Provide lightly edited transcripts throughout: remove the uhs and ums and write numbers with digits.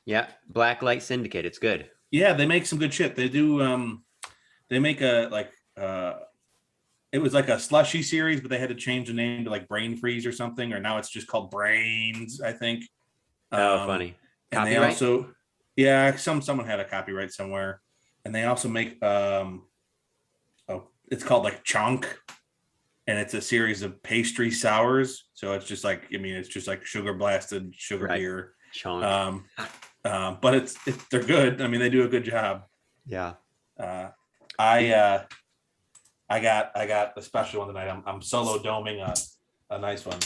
Yeah, Black Light Syndicate. It's good. Yeah, they make some good shit. They do. They make it was like a slushy series, but they had to change the name to like Brain Freeze or something, or now it's just called Brains, I think. Oh, Um, funny. and they Copyright? also, yeah, someone had a copyright somewhere, and they also make it's called like Chunk, and it's a series of pastry sours. So it's just like, I mean, it's just like sugar blasted sugar Right. beer. Chunk. Um, but they're good. I mean, they do a good job. Yeah. Uh, I got a special one tonight. I'm solo doming a nice one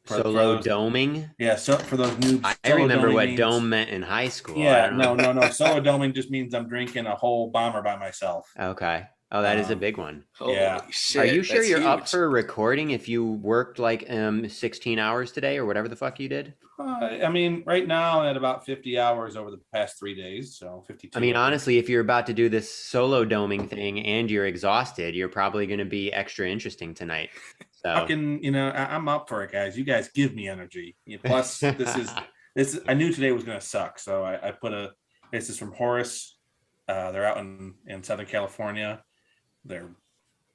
for Solo those. doming. Yeah, so for those noobs, I solo remember doming what means, dome meant in high school. I yeah, don't no, know. no, no. Solo doming just means I'm drinking a whole bomber by myself. Okay. Oh, that is a Um, big one. yeah. Holy Are you shit, sure that's you're up huge. for recording if you worked like 16 hours today or whatever the fuck you did? I mean, right now I'm at about 50 hours over the past 3 days, so 52. I mean, I think. honestly, if you're about to do this solo doming thing and you're exhausted, you're probably going to be extra interesting tonight. So Fucking, I'm up for it, guys. You guys give me energy. Plus, this. I knew today was gonna suck, so I put a. This is from Horace. They're out in Southern California. They're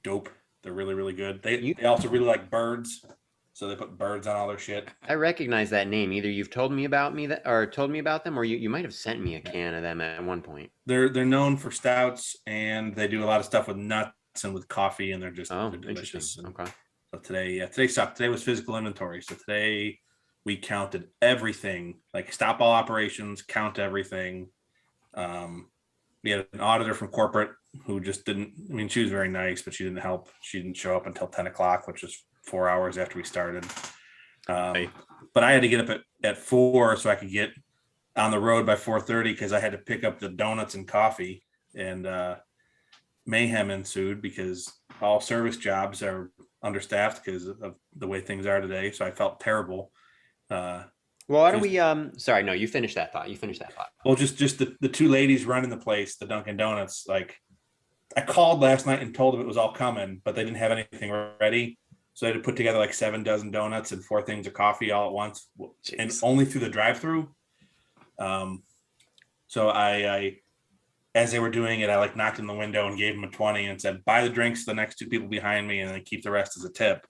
dope. They're really, really good. They also really like birds, so they put birds on all their shit. I recognize that name. Either you've told me about them, or you might have sent me a can of them at one point. They're known for stouts, and they do a lot of stuff with nuts and with coffee, and they're delicious. Okay. So today sucked. Today was physical inventory. So today we counted everything, like stop all operations, count everything. We had an auditor from corporate who just didn't. I mean, she was very nice, but she didn't help. She didn't show up until 10 o'clock, which was 4 hours after we started. But I had to get up at 4 so I could get on the road by 4:30 because I had to pick up the donuts and coffee, and mayhem ensued because all service jobs are understaffed because of the way things are today. So I felt terrible. Well, why don't we? Sorry, no, you finish that thought. Well, just the two ladies running the place, the Dunkin' Donuts. Like, I called last night and told them it was all coming, but they didn't have anything ready. So they had to put together like 7 dozen donuts and 4 things of coffee all at once, and only through the drive-through. So I, as they were doing it, I like knocked on the window and gave them a 20 and said, "Buy the drinks to the next 2 people behind me, and then keep the rest as a tip."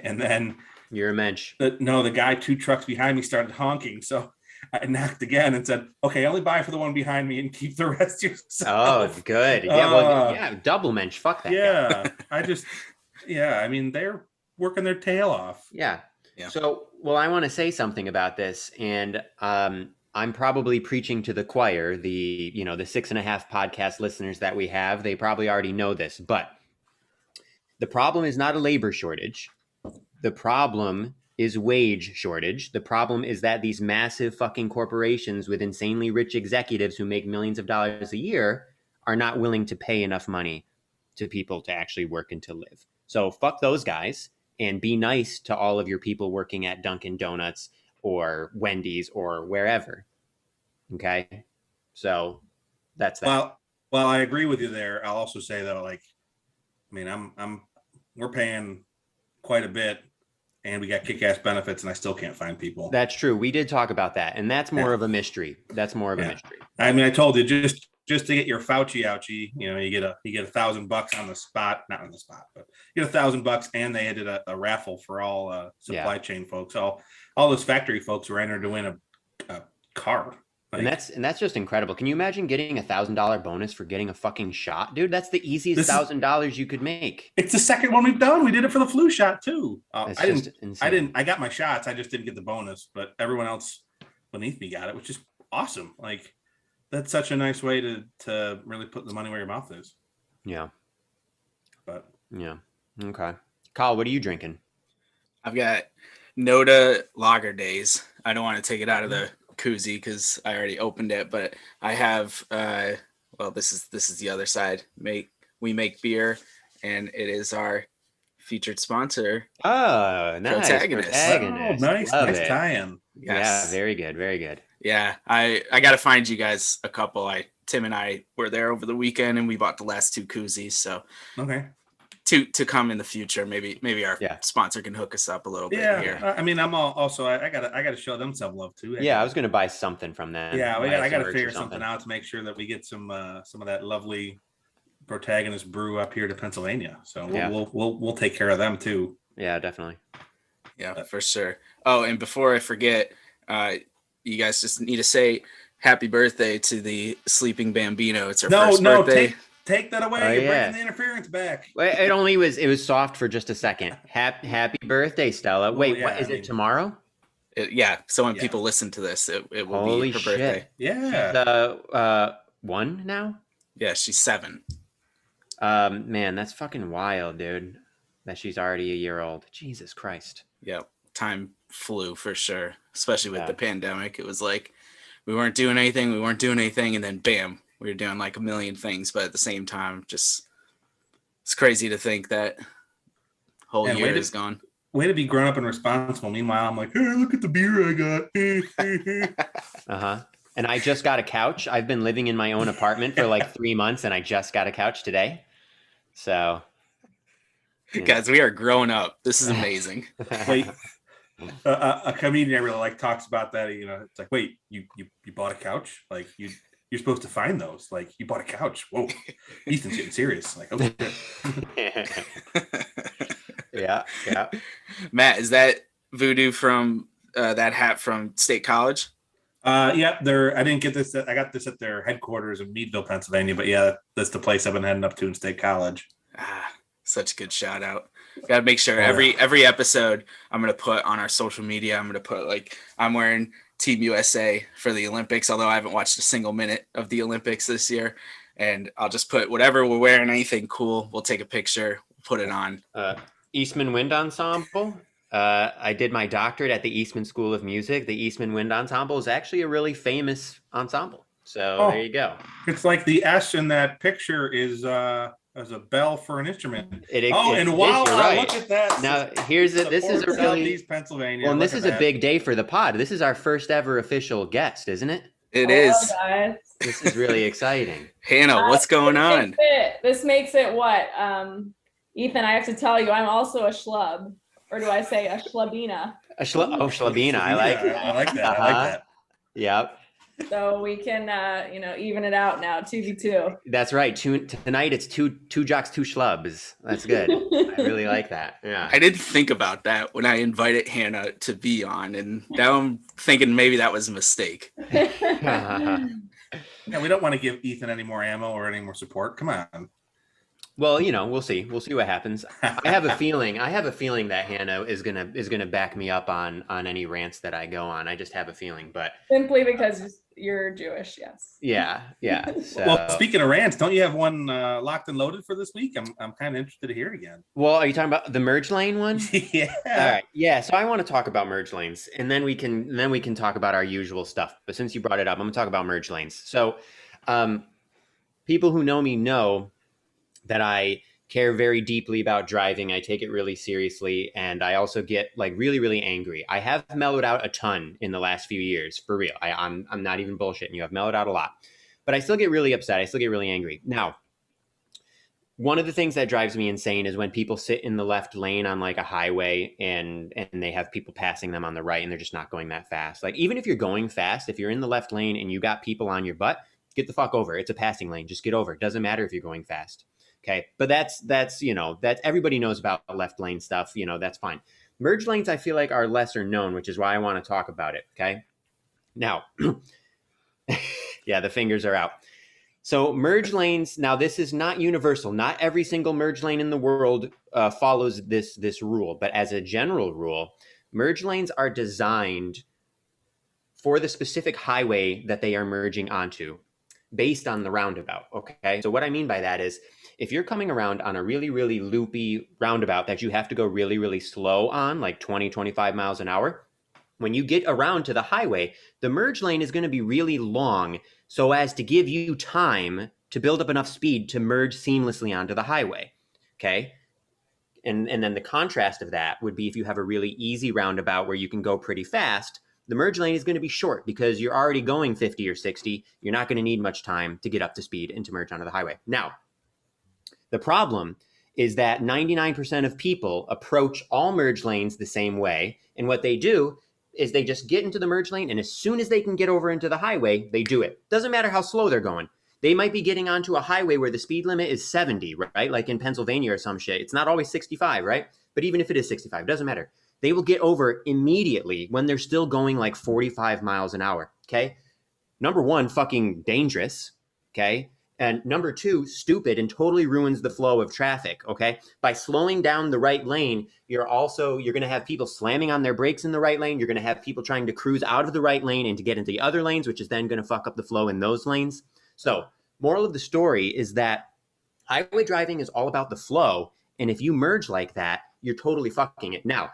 And then you're a mensch. The guy 2 trucks behind me started honking, so I knocked again and said, "Okay, only buy for the one behind me and keep the rest yourself." Oh, good. Yeah, double mensch. Fuck that. Yeah, I mean, they're working their tail off. Yeah. So, well, I want to say something about this, and I'm probably preaching to the choir. The 6.5 podcast listeners that we have, they probably already know this, but the problem is not a labor shortage. The problem is wage shortage. The problem is that these massive fucking corporations with insanely rich executives who make millions of dollars a year are not willing to pay enough money to people to actually work and to live. So fuck those guys and be nice to all of your people working at Dunkin' Donuts or Wendy's or wherever. Okay? So that's that. Well, I agree with you there. I'll also say though, like, I mean, we're paying quite a bit, and we got kick-ass benefits, and I still can't find people. That's true. We did talk about that, and that's more of a mystery. That's more of a mystery. I mean, I told you just to get your Fauci ouchie, you get $1,000 on the spot, not on the spot, but you get $1,000, and they did a raffle for all supply chain folks. All those factory folks were entered to win a car. Like, and that's just incredible. Can you imagine getting $1,000 bonus for getting a fucking shot, dude? That's the easiest $1,000 you could make. It's the second one we've done. We did it for the flu shot too. I got my shots. I just didn't get the bonus, but everyone else beneath me got it, which is awesome. Like, that's such a nice way to really put the money where your mouth is. Yeah. But yeah. Okay. Kyle, what are you drinking? I've got Noda Lager Days. I don't want to take it out of the koozie because I already opened it, but I have this is the other side. We make beer, and it is our featured sponsor. Oh, nice. Protagonist. Oh, nice tie-in. Yes. Yeah, very good. Yeah, I got to find you guys a couple. Tim and I were there over the weekend, and we bought the last 2 koozies. So okay. to come in the future. Maybe our Yeah. sponsor can hook us up a little bit Yeah, here. I mean, I'm also I gotta show them some love too. Yeah, I was gonna buy something from them. Yeah, buy I some gotta merch or figure something out to make sure that we get some of that lovely Protagonist brew up here to Pennsylvania. So Yeah. we'll take care of them too. Yeah, definitely. Yeah, for sure. Oh, and before I forget, you guys just need to say happy birthday to the sleeping Bambino. It's our first birthday. Take that away. Oh, You're yeah. bringing the interference back. It was soft for just a second. Happy birthday, Stella. Well, Wait, yeah, what is I mean- it tomorrow? Yeah, so when Yeah. people listen to this, it will Holy be her shit. birthday. Yeah. She's 1 now? Yeah, she's 7. Man, that's fucking wild, dude. That she's already a year old. Jesus Christ. Yep, time flew for sure, especially with Yeah. the pandemic. It was like we weren't doing anything, and then bam, we were doing like a million things, but at the same time, just it's crazy to think that whole And year is gone. Way to be grown up and responsible. Meanwhile, I'm like, hey, look at the beer I got. Uh-huh. And I just got a couch. I've been living in my own apartment for like 3 months, and I just got a couch today. So, yeah. Guys, we are growing up. This is amazing. Wait, a comedian I really like talks about that. You know, it's like, wait, you bought a couch? Like you're supposed to find those. Like you bought a couch. Whoa, Ethan's getting serious. Like, oh shit. Yeah. Matt, is that voodoo from that hat from State College? Yeah, I didn't get this. I got this at their headquarters in Meadville, Pennsylvania. But yeah, that's the place I've been heading up to in State College. Such a good shout out. Got to make sure every episode I'm going to put on our social media. I'm going to put like I'm wearing Team USA for the Olympics, although I haven't watched a single minute of the Olympics this year. And I'll just put whatever we're wearing, anything cool. We'll take a picture, put it on. Eastman Wind Ensemble. I did my doctorate at the Eastman School of Music. The Eastman Wind Ensemble is actually a really famous ensemble. So there you go. It's like the S in that picture is as a bell for an instrument. Wow, right. Look at that. Now here's it. This is a really Southeast Pennsylvania. Well, and this is a big day for the pod. This is our first ever official guest, isn't it? It is. Guys. This is really exciting. Hannah, what's going on? This makes it what? Ethan, I have to tell you, I'm also a schlub. Or do I say a schlubina? Schlubina. I like that. I like that. I like that. Yep. So we can, even it out now, 2v2. That's right. Tonight it's two jocks, 2 schlubs. That's good. I really like that. Yeah. I didn't think about that when I invited Hannah to be on, and now I'm thinking maybe that was a mistake. Yeah, we don't want to give Ethan any more ammo or any more support. Come on. Well, we'll see. We'll see what happens. I have a feeling that Hannah is gonna back me up on any rants that I go on. I just have a feeling, but simply because you're Jewish, yes. Yeah. So, well, speaking of rants, don't you have one locked and loaded for this week? I'm kind of interested to hear again. Well, are you talking about the merge lane one? Yeah. All right. Yeah. So I want to talk about merge lanes, and then we can talk about our usual stuff. But since you brought it up, I'm gonna talk about merge lanes. So, people who know me know that I care very deeply about driving. I take it really seriously. And I also get like really, really angry. I have mellowed out a ton in the last few years, for real. I'm not even bullshitting you. I've mellowed out a lot, but I still get really upset. I still get really angry. Now, one of the things that drives me insane is when people sit in the left lane on like a highway and they have people passing them on the right and they're just not going that fast. Like even if you're going fast, if you're in the left lane and you got people on your butt, get the fuck over. It's a passing lane. Just get over. It doesn't matter if you're going fast. Okay. But that's everybody knows about left lane stuff. That's fine. Merge lanes, I feel like, are lesser known, which is why I want to talk about it. Okay. Now, yeah, the fingers are out. So merge lanes, now this is not universal. Not every single merge lane in the world follows this rule. But as a general rule, merge lanes are designed for the specific highway that they are merging onto based on the roundabout. Okay. So what I mean by that is, if you're coming around on a really, really loopy roundabout that you have to go really, really slow on, like 20, 25 miles an hour, when you get around to the highway, the merge lane is going to be really long so as to give you time to build up enough speed to merge seamlessly onto the highway. Okay. And then the contrast of that would be if you have a really easy roundabout where you can go pretty fast, the merge lane is going to be short because you're already going 50 or 60. You're not going to need much time to get up to speed and to merge onto the highway. Now, the problem is that 99% of people approach all merge lanes the same way. And what they do is they just get into the merge lane, and as soon as they can get over into the highway, they do it. Doesn't matter how slow they're going. They might be getting onto a highway where the speed limit is 70, right? Like in Pennsylvania or some shit. It's not always 65, right? But even if it is 65, it doesn't matter. They will get over immediately when they're still going like 45 miles an hour, okay? Number one, fucking dangerous, okay? And number two, stupid and totally ruins the flow of traffic, okay? By slowing down the right lane, you're going to have people slamming on their brakes in the right lane. You're going to have people trying to cruise out of the right lane and to get into the other lanes, which is then going to fuck up the flow in those lanes. So, moral of the story is that highway driving is all about the flow. And if you merge like that, you're totally fucking it. Now,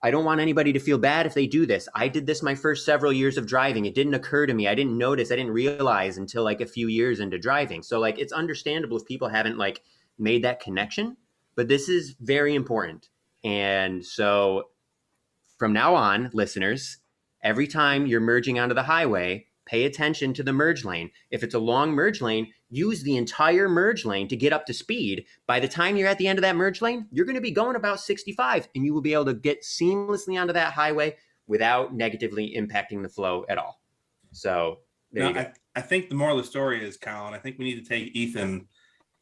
I don't want anybody to feel bad if they do this. I did this my first several years of driving. It didn't occur to me. I didn't notice. I didn't realize until like a few years into driving. So like it's understandable if people haven't like made that connection, but this is very important. And so from now on, listeners, every time you're merging onto the highway, pay attention to the merge lane. If it's a long merge lane, use the entire merge lane to get up to speed. By the time you're at the end of that merge lane, you're going to be going about 65 and you will be able to get seamlessly onto that highway without negatively impacting the flow at all. So there you go. I think the moral of the story is, Colin, I think we need to take Ethan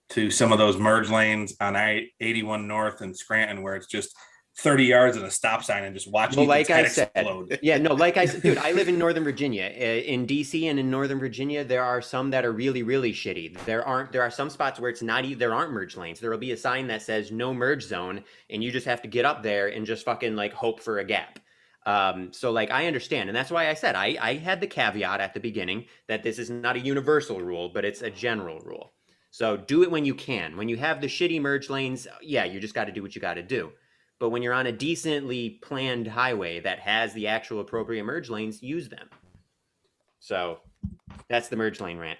to some of those merge lanes on I-81 North and Scranton where it's just 30 yards and a stop sign and just watch like I said, explode. like I said, dude, I live in Northern Virginia. In DC and in Northern Virginia, there are some that are really, really shitty. There are some spots where there aren't merge lanes. There will be a sign that says no merge zone, and you just have to get up there and just fucking like hope for a gap. So like I understand, and that's why I said I had the caveat at the beginning that this is not a universal rule, but it's a general rule. So do it when you can. When you have the shitty merge lanes, yeah, you just got to do what you got to do. But when you're on a decently planned highway that has the actual appropriate merge lanes, use them. So that's the merge lane rant.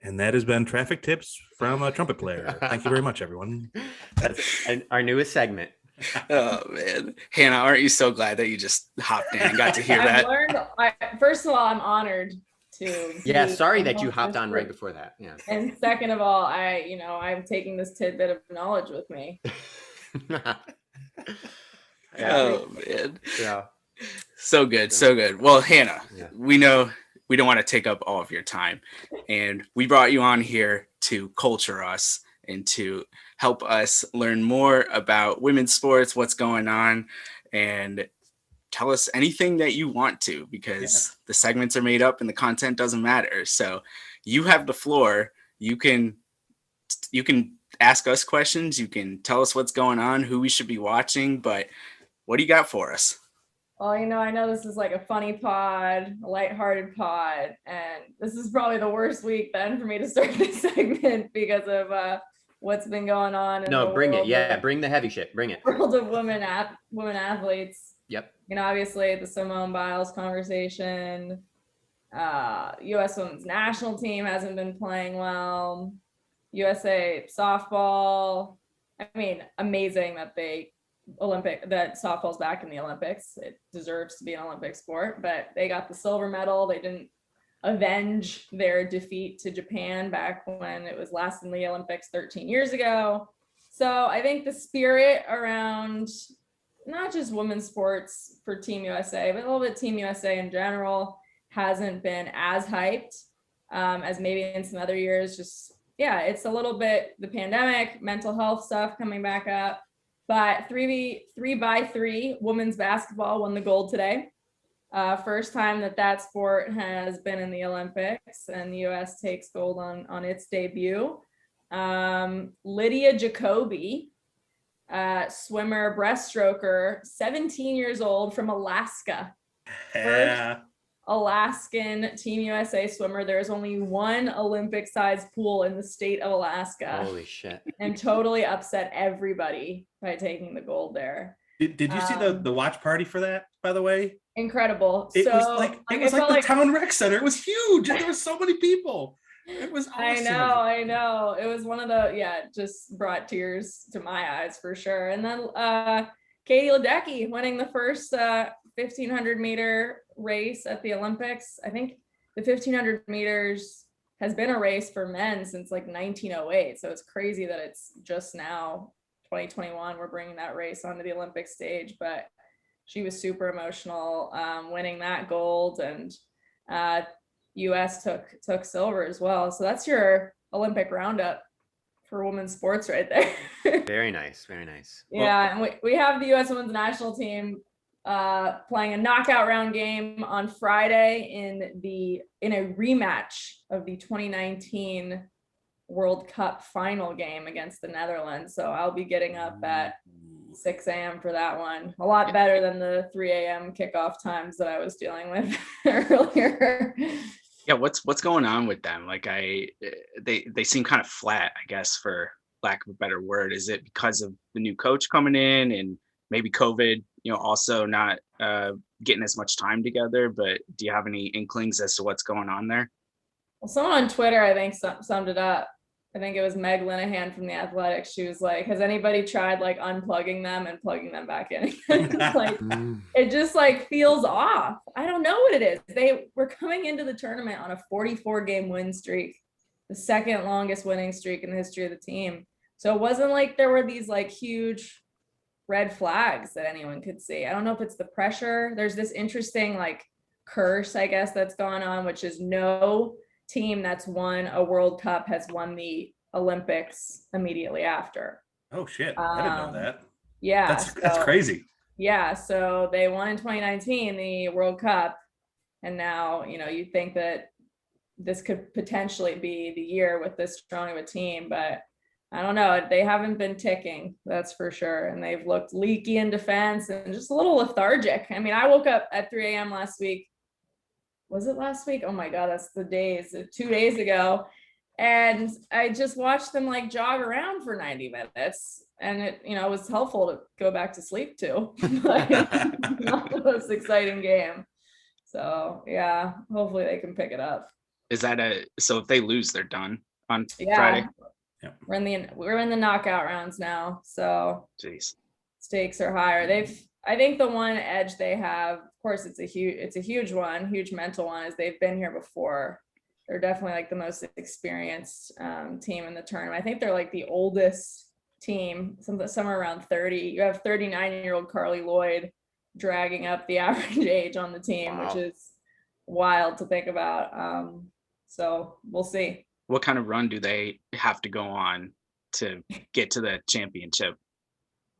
And that has been Traffic Tips from a Trumpet Player. Thank you very much, everyone. That's our newest segment. Oh man, Hannah, aren't you so glad that you just hopped in and got to hear that? First of all, I'm honored to. Yeah, sorry that you hopped on right before that. Yeah. And second of all, I'm taking this tidbit of knowledge with me. Oh man. Yeah. So good. Well, Hannah, we know we don't want to take up all of your time, and we brought you on here to culture us and to help us learn more about women's sports, what's going on, and tell us anything that you want to, because the segments are made up and the content doesn't matter. So you have the floor. You can ask us questions. You can tell us what's going on, who we should be watching, but what do you got for us? Well, I know this is like a funny pod, a lighthearted pod, and this is probably the worst week then for me to start this segment because of what's been going on. No, bring it. Yeah, bring the heavy shit. Bring it. World of women athletes. Yep. Obviously the Simone Biles conversation. U.S. women's national team hasn't been playing well. USA softball. I mean, amazing that that softball's back in the Olympics. It deserves to be an Olympic sport, but they got the silver medal. They didn't avenge their defeat to Japan back when it was last in the Olympics 13 years ago. So I think the spirit around not just women's sports for Team USA, but a little bit Team USA in general hasn't been as hyped as maybe in some other years. Just, it's a little bit the pandemic, mental health stuff coming back up. But 3x3 women's basketball won the gold today. First time that sport has been in the Olympics, and the U.S. takes gold on its debut. Lydia Jacoby, swimmer, breaststroker, 17 years old from Alaska. First Alaskan Team USA swimmer. There's only one Olympic-sized pool in the state of Alaska. Holy shit. And totally upset everybody by taking the gold there. Did you see the watch party for that, by the way? Incredible. It was like the town rec center. It was huge. And there were so many people. It was awesome. I know. It was one of just brought tears to my eyes for sure. And then Katie Ledecky winning the first 1,500 meter race at the Olympics. I think the 1,500 meters has been a race for men since like 1908. So it's crazy that it's just now 2021 we're bringing that race onto the Olympic stage. But she was super emotional winning that gold, and US took silver as well. So that's your Olympic roundup for women's sports right there. Very nice, very nice. Yeah, and we have the US women's national team playing a knockout round game on Friday in a rematch of the 2019 World Cup final game against the Netherlands. So I'll be getting up at 6 a.m. for that one. A lot better than the 3 a.m. kickoff times that I was dealing with earlier. Yeah, what's going on with them? Like they seem kind of flat, I guess, for lack of a better word. Is it because of the new coach coming in and maybe COVID, also not getting as much time together? But do you have any inklings as to what's going on there? Well, someone on Twitter, I think, summed it up. I think it was Meg Linehan from the Athletics. She was like, has anybody tried like unplugging them and plugging them back in? Like, it just like feels off. I don't know what it is. They were coming into the tournament on a 44 game win streak, the second longest winning streak in the history of the team. So it wasn't like there were these like huge red flags that anyone could see. I don't know if it's the pressure. There's this interesting like curse, I guess, that's gone on, which is no team that's won a World Cup has won the Olympics immediately after. Oh shit! I didn't know that. Yeah, that's crazy. Yeah, so they won in 2019 the World Cup, and now you think that this could potentially be the year with this strong of a team, but I don't know. They haven't been ticking, that's for sure, and they've looked leaky in defense and just a little lethargic. I mean, I woke up at 3 a.m. last week. Was it last week? Oh my God, that's the days, 2 days ago. And I just watched them like jog around for 90 minutes. And it, was helpful to go back to sleep too. But not the most exciting game. So yeah, hopefully they can pick it up. Is that so if they lose, they're done on Yeah. Friday? Yeah. We're in the knockout rounds now. So Jeez. Stakes are higher. I think the one edge they have, of course, it's a huge one, huge mental one, is they've been here before. They're definitely like the most experienced team in the tournament. I think they're like the oldest team, somewhere around 30. You have 39-year-old Carly Lloyd dragging up the average age on the team, Wow. which is wild to think about. So we'll see. What kind of run do they have to go on to get to the championship?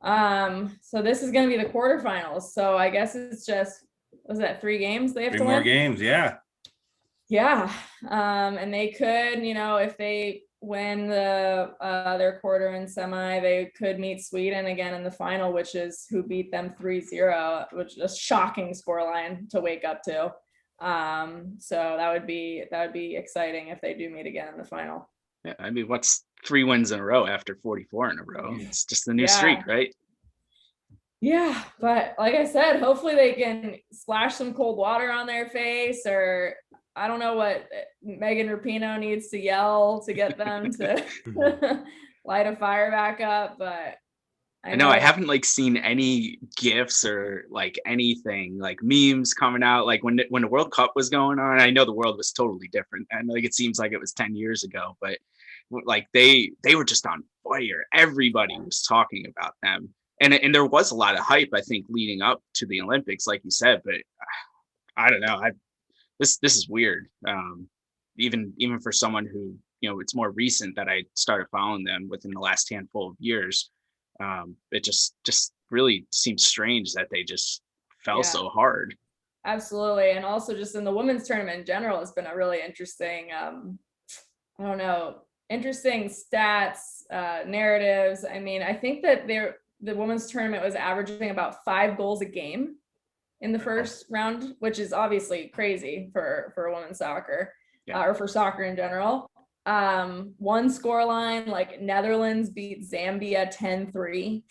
So this is going to be the quarterfinals. So I guess it's just, was that 3 games they have to win? 3 more games, yeah. Yeah. And they could, if they win their quarter and semi, they could meet Sweden again in the final, which is who beat them 3-0, which is a shocking scoreline to wake up to. So that would be exciting if they do meet again in the final. Yeah, I mean, what's 3 wins in a row after 44 in a row? It's just a new streak, right? Yeah, but like I said, hopefully they can splash some cold water on their face, or I don't know what Megan Rapinoe needs to yell to get them to light a fire back up. But I know I haven't like seen any gifs or like anything like memes coming out like when the World Cup was going on. I know the world was totally different, and like it seems like it was 10 years ago, but like they were just on fire. Everybody was talking about them, and there was a lot of hype, I think, leading up to the Olympics, like you said. But I don't know. This is weird. Even for someone who it's more recent that I started following them within the last handful of years. It just really seems strange that they just fell so hard. Absolutely. And also just in the women's tournament in general, it's been a really interesting, interesting stats, narratives. I mean, I think that the women's tournament was averaging about 5 goals a game in the first round, which is obviously crazy for women's soccer, or for soccer in general. One score line, like Netherlands beat Zambia 10-3,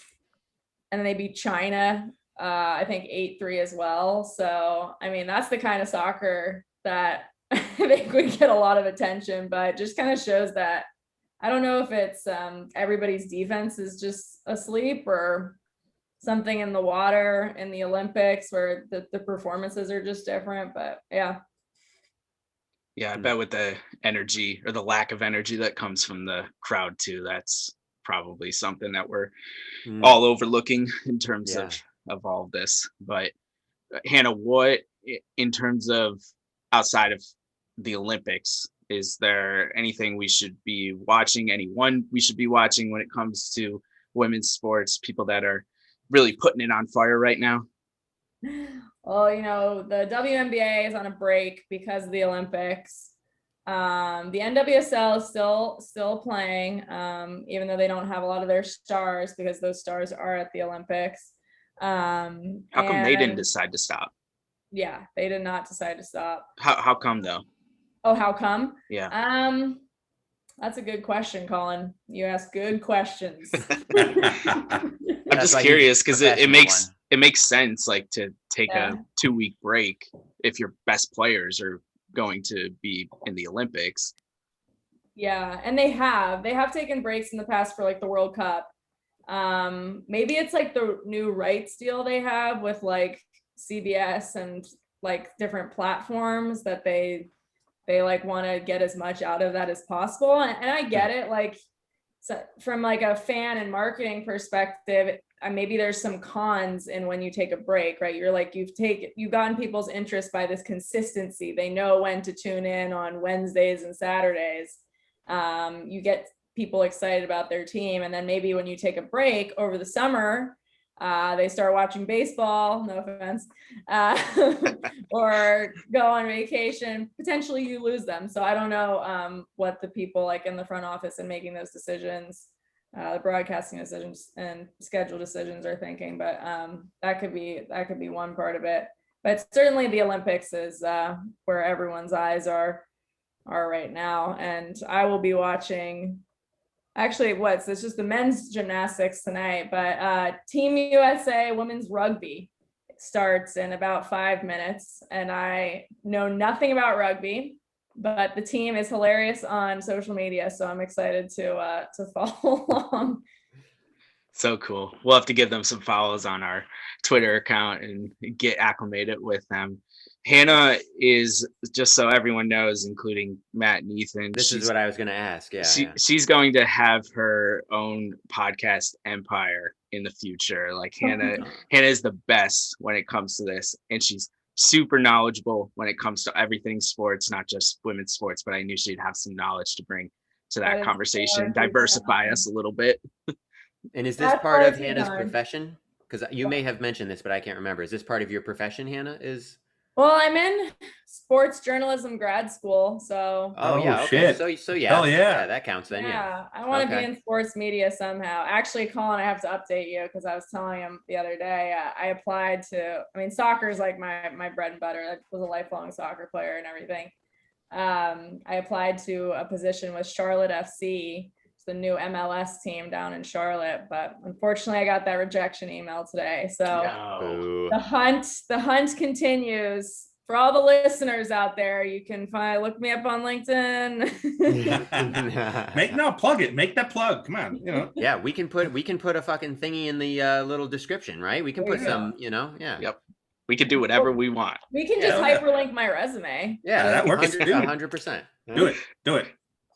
and then they beat China I think 8-3 as well. So I mean, that's the kind of soccer that I think would get a lot of attention, but just kind of shows that I don't know if it's everybody's defense is just asleep or something in the water in the Olympics where the performances are just different. But yeah. Yeah, I bet with the energy or the lack of energy that comes from the crowd too, that's probably something that we're Mm, all overlooking in terms yeah. of all of this. But Hannah, what in terms of outside of the Olympics, is there anything we should be watching? Anyone we should be watching when it comes to women's sports? People that are really putting it on fire right now. Well, the WNBA is on a break because of the Olympics. The NWSL is still playing, even though they don't have a lot of their stars because those stars are at the Olympics. How come they didn't decide to stop? Yeah, they did not decide to stop. How come though? Oh, how come? Yeah. That's a good question, Colin. You ask good questions. I'm That's just why he's curious because it professional makes one. it makes sense, like, to take Yeah. a 2-week break if your best players are going to be in the Olympics. Yeah, and they have taken breaks in the past for like the World Cup. Maybe it's like the new rights deal they have with like CBS and like different platforms that they like want to get as much out of that as possible. And I get it, like, so from like a fan and marketing perspective, maybe there's some cons in when you take a break, right? You're like, you've gotten people's interest by this consistency. They know when to tune in on Wednesdays and Saturdays. You get people excited about their team. And then maybe when you take a break over the summer, they start watching baseball, no offense, or go on vacation. Potentially you lose them. So I don't know what the people like in the front office and making those decisions, the broadcasting decisions and schedule decisions are thinking, but that could be one part of it. But certainly the Olympics is where everyone's eyes are right now. And I will be watching. Actually, it's just the men's gymnastics tonight, but Team USA women's rugby starts in about 5 minutes, and I know nothing about rugby, but the team is hilarious on social media, so I'm excited to follow along. So cool. We'll have to give them some follows on our Twitter account and get acclimated with them. Hannah is, just so everyone knows, including Matt and Ethan, This is what I was going to ask. Yeah, yeah. she's going to have her own podcast empire in the future. Like Hannah is the best when it comes to this, and she's super knowledgeable when it comes to everything sports, not just women's sports, but I knew she'd have some knowledge to bring to that conversation, diversify us a little bit. And is this part of Hannah's profession? Because you may have mentioned this, but I can't remember. Is this part of your profession, Hannah? Well, I'm in sports journalism grad school, so. Oh yeah, okay. Shit. So yeah. Hell yeah. That counts then. Yeah. I want to be in sports media somehow. Actually, Colin, I have to update you because I was telling him the other day. I applied to. I mean, soccer is like my bread and butter. I was a lifelong soccer player and everything. I applied to a position with Charlotte FC. It's the new MLS team down in Charlotte, but unfortunately, I got that rejection email today. So the hunt continues. For all the listeners out there, you can look me up on LinkedIn. Plug it. Make that plug. Come on, Yeah, we can put a fucking thingy in the little description, right? We can put some, yeah. Yep. We can do whatever we want. We can just hyperlink my resume. Yeah, that works. 100%. Do it.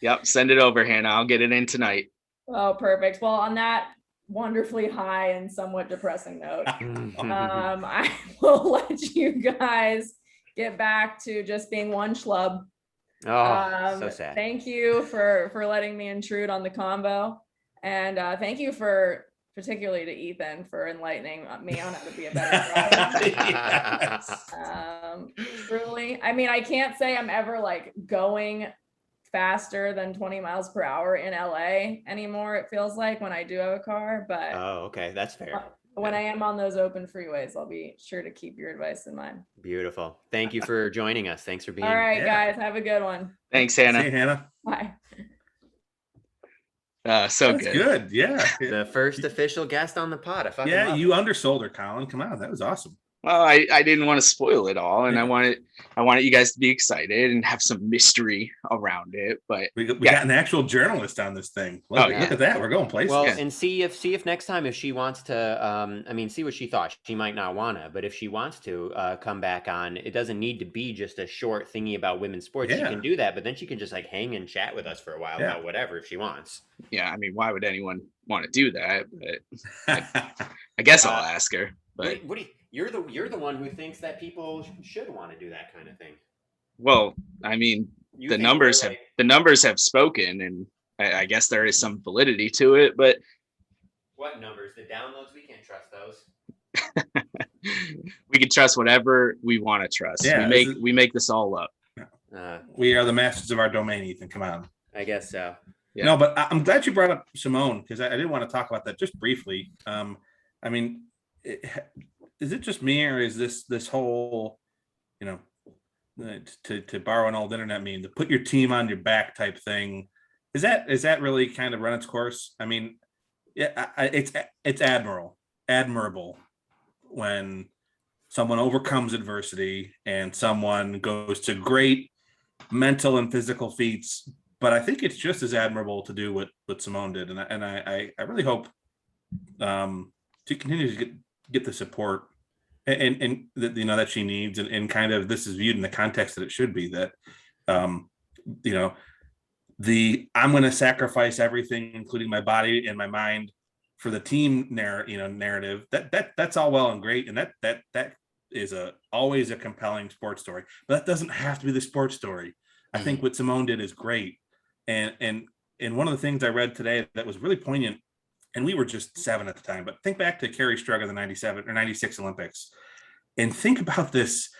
Yep. Send it over, Hannah. I'll get it in tonight. Oh, perfect. Well, on that wonderfully high and somewhat depressing note, I will let you guys get back to just being one schlub. So sad. Thank you for letting me intrude on the convo, and thank you particularly to Ethan for enlightening me on how to be a better driver. Truly, I mean, I can't say I'm ever like going faster than 20 miles per hour in LA anymore. It feels like when I do have a car, but okay, that's fair. When I am on those open freeways, I'll be sure to keep your advice in mind. Beautiful. Thank you for joining us. Thanks for being here. All right, guys. Have a good one. Thanks, Hannah. See you, Hannah. Bye. So That's good. Yeah. The first official guest on the pod. You undersold her, Colin. Come on. That was awesome. Well, I didn't want to spoil it all, and Yeah. I wanted you guys to be excited and have some mystery around it. But We got an actual journalist on this thing. Look, Oh, look yeah. at that. We're going places. Well, Yeah. and see if next time, if she wants to, I mean, see what she thought. She might not wanna, but if she wants to come back on, it doesn't need to be just a short thingy about women's sports. She Yeah. can do that, but then she can just like hang and chat with us for a while Yeah. about whatever if she wants. Yeah, I mean, why would anyone want to do that? But I guess I'll ask her. But What do you, you're the one who thinks that people should want to do that kind of thing. well, I mean, You the think numbers we're, have like- the numbers have spoken, and I guess there is some validity to it. But What numbers? The downloads? We can't trust those. we can trust whatever we want to trust. Yeah, we make this all up. We are the masters of our domain, Ethan. Come on. I guess so. Yeah. No, but I'm glad you brought up Simone because I did want to talk about that just briefly. I mean, is it just me or is this whole, you know, to borrow an old internet meme, to put your team on your back type thing? Is that really kind of run its course? I mean, yeah, it's admirable when someone overcomes adversity and someone goes to great mental and physical feats. But I think it's just as admirable to do what Simone did, and I really hope she continues to get the support and that, you know, that she needs, and kind of this is viewed in the context that it should be, that you know, I'm going to sacrifice everything, including my body and my mind, for the team narrative. That's all well and great, and that is always a compelling sports story, but that doesn't have to be the sports story. I think what Simone did is great. And one of the things I read today that was really poignant, and we were just 7 at the time, but think back to Carrie Strug in the 97 or 96 Olympics, and think about this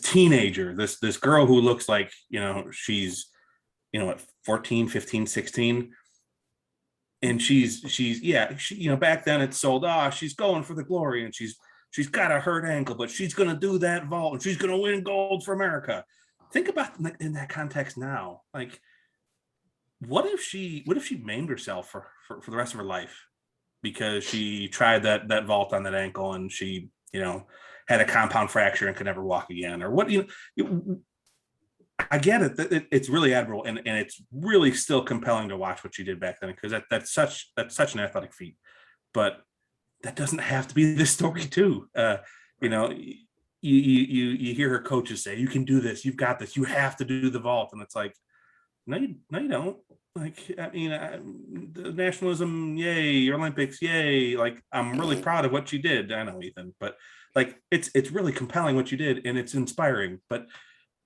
teenager, this girl who looks like, you know, she's, you know, what, 14, 15, 16. And she's you know, back then it's sold, she's going for the glory, and she's got a hurt ankle, but she's going to do that vault and she's going to win gold for America. Think about in that context now, like, what if she maimed herself for the rest of her life because she tried that vault on that ankle, and she, you know, had a compound fracture and could never walk again, or what, you know. I get it. It's really admirable, and it's really still compelling to watch what she did back then, because that's such an athletic feat. But that doesn't have to be the story too. You know, you hear her coaches say, "You can do this. You've got this. You have to do the vault," and it's like, no, you don't. Like, I mean, the nationalism, yay! Your Olympics, yay! Like, I'm really proud of what you did. I know, Ethan, but like, it's really compelling what you did, and it's inspiring. But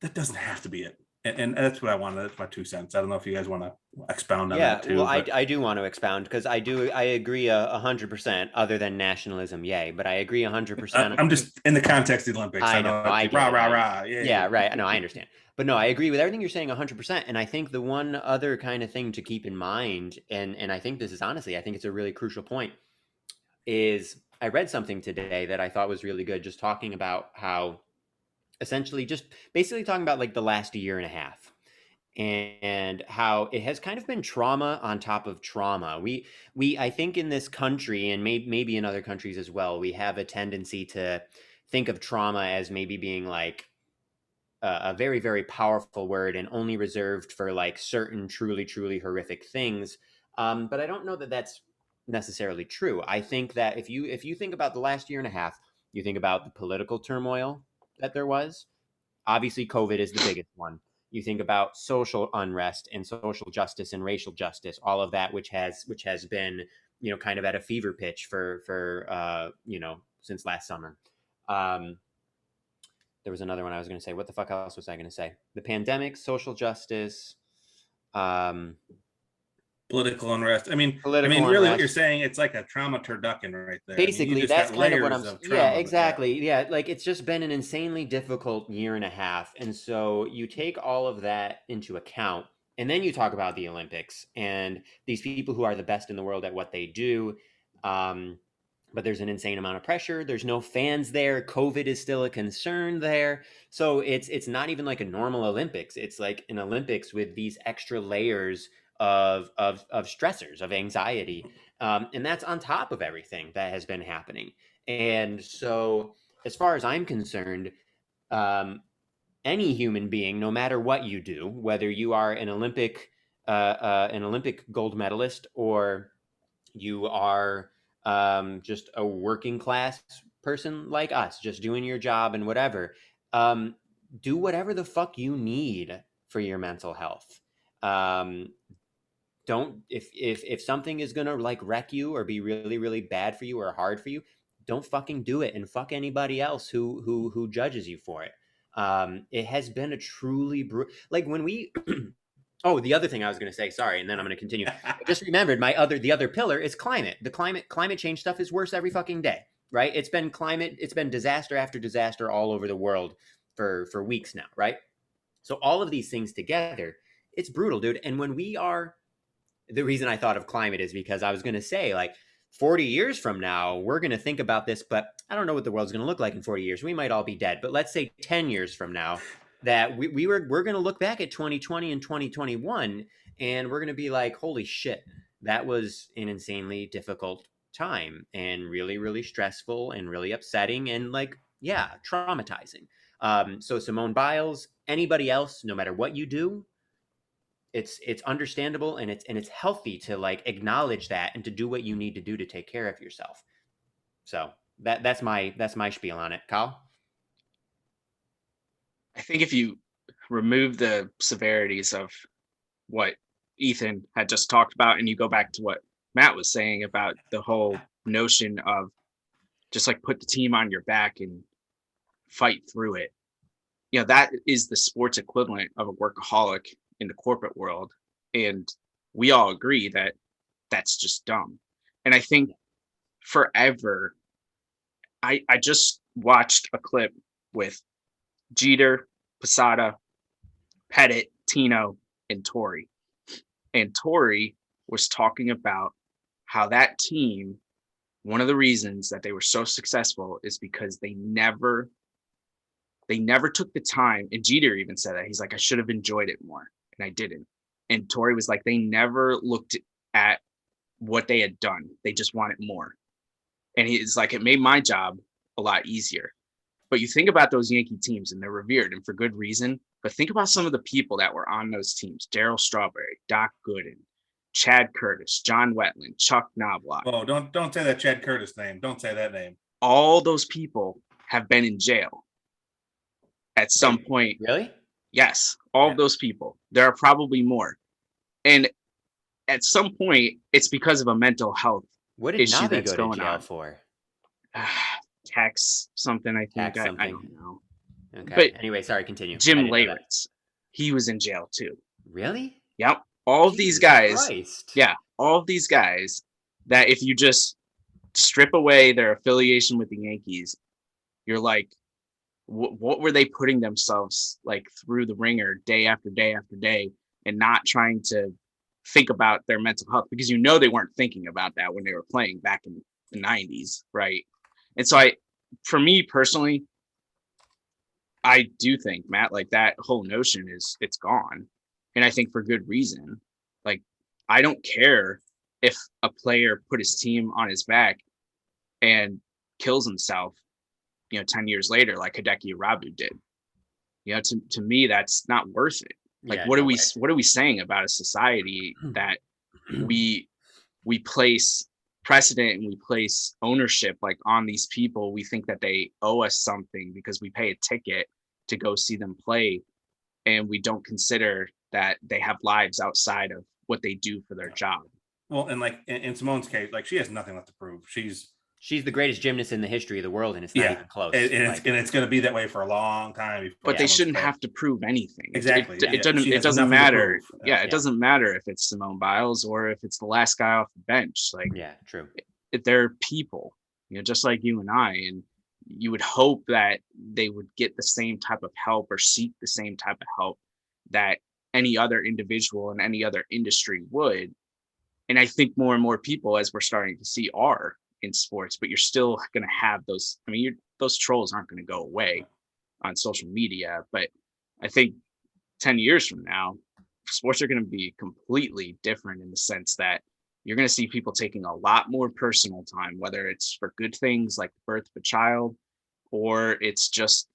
that doesn't have to be it. And that's what I wanted. That's my 2 cents. I don't know if you guys want to expound on that too. Well, I do want to expound, because I agree 100%, other than nationalism, yay, but I agree 100%. I'm just in the context of the Olympics. I know, I get rah, it. rah, rah. Yeah, right. No, I understand. But no, I agree with everything you're saying 100%. And I think the one other kind of thing to keep in mind, and I think this is honestly, I think it's a really crucial point, is I read something today that I thought was really good, just talking about how essentially just basically talking about like the last year and a half, and how it has kind of been trauma on top of trauma. We I think in this country, and maybe in other countries as well, we have a tendency to think of trauma as maybe being like a very, very powerful word, and only reserved for like certain truly horrific things. But I don't know that that's necessarily true. I think that if you think about the last year and a half, you think about the political turmoil that there was. Obviously, COVID is the biggest one. You think about social unrest and social justice and racial justice, all of that, which has been, you know, kind of at a fever pitch for you know, since last summer. There was another one I was going to say. What the fuck else was I going to say? The pandemic, social justice, Political unrest. I mean, Political really, unrest. what you're saying, it's like a trauma turducken right there. Basically, I mean, that's kind of what I'm. trauma, Yeah, exactly. Yeah, like it's just been an insanely difficult year and a half, and so you take all of that into account, and then you talk about the Olympics and these people who are the best in the world at what they do. But there's an insane amount of pressure. There's no fans there. COVID is still a concern there. So it's not even like a normal Olympics. It's like an Olympics with these extra layers of stressors, of anxiety. And that's on top of everything that has been happening. And so as far as I'm concerned, any human being, no matter what you do, whether you are an Olympic gold medalist or you are just a working class person like us, just doing your job and whatever, do whatever the fuck you need for your mental health. Don't if something is gonna like wreck you or be really really bad for you or hard for you, don't fucking do it, and fuck anybody else who judges you for it. It has been a truly like when we oh, the other thing I was going to say, sorry, and then I'm going to continue. I just remembered the other pillar is climate. The climate change stuff is worse every fucking day, right? It's been disaster after disaster all over the world for weeks now, right? So all of these things together, it's brutal, dude. And when we are, the reason I thought of climate is because I was going to say, like, 40 years from now, we're going to think about this, but I don't know what the world's going to look like in 40 years. We might all be dead, but let's say 10 years from now, that we're going to look back at 2020 and 2021, and we're going to be like, holy shit, that was an insanely difficult time and really, really stressful and really upsetting and, like, yeah, traumatizing. So Simone Biles, anybody else, no matter what you do, it's understandable and it's healthy to like acknowledge that and to do what you need to do to take care of yourself. So that's my spiel on it. Kyle? I think if you remove the severities of what Ethan had just talked about and you go back to what Matt was saying about the whole notion of just like put the team on your back and fight through it, you know, that is the sports equivalent of a workaholic in the corporate world. And we all agree that that's just dumb. And I think forever, I just watched a clip with Jeter, Posada, Pettit, Tino, and Torrey. And Torrey was talking about how that team, one of the reasons that they were so successful is because they never took the time. And Jeter even said that. He's like, I should have enjoyed it more. And I didn't. And Torrey was like, they never looked at what they had done. They just wanted more. And he's like, it made my job a lot easier. But you think about those Yankee teams and they're revered and for good reason. But think about some of the people that were on those teams. Darryl Strawberry, Doc Gooden, Chad Curtis, John Wetland, Chuck Knobloch. Oh, don't say that Chad Curtis name. Don't say that name. All those people have been in jail at some point. Really? Yes, all of those people. There are probably more. And at some point, it's because of a mental health What did issue Navi that's go to going jail on. for? Tax something, I think. Tax I something. don't know. Okay. But anyway, sorry, continue. I Jim didn't know that. Leyritz, he was in jail too. Really? Yep. All of these Jesus guys, Christ. yeah, all of these guys that if you just strip away their affiliation with the Yankees, you're like, what were they putting themselves like through the ringer day after day after day and not trying to think about their mental health? Because you know they weren't thinking about that when they were playing back in the 90s, right? And so for me personally, I do think, Matt, like that whole notion it's gone. And I think for good reason. Like, I don't care if a player put his team on his back and kills himself, 10 years later, like Hideki Irabu did. To me, that's not worth it. Like, Yeah, what no are we saying about a society that we place precedent and we place ownership like on these people? We think that they owe us something because we pay a ticket to go see them play, and we don't consider that they have lives outside of what they do for their job. Well, and like in Simone's case, like she has nothing left to prove. She's the greatest gymnast in the history of the world, and it's not even close. And it's going to be that way for a long time. But they shouldn't have to prove anything. Exactly. It doesn't matter. It doesn't matter if it's Simone Biles or if it's the last guy off the bench. Like, yeah, true. They're people, just like you and I. And you would hope that they would get the same type of help or seek the same type of help that any other individual in any other industry would. And I think more and more people, as we're starting to see, are in sports, but you're still going to have those. I mean, those trolls aren't going to go away on social media, but I think 10 years from now, sports are going to be completely different in the sense that you're going to see people taking a lot more personal time, whether it's for good things like the birth of a child or it's just,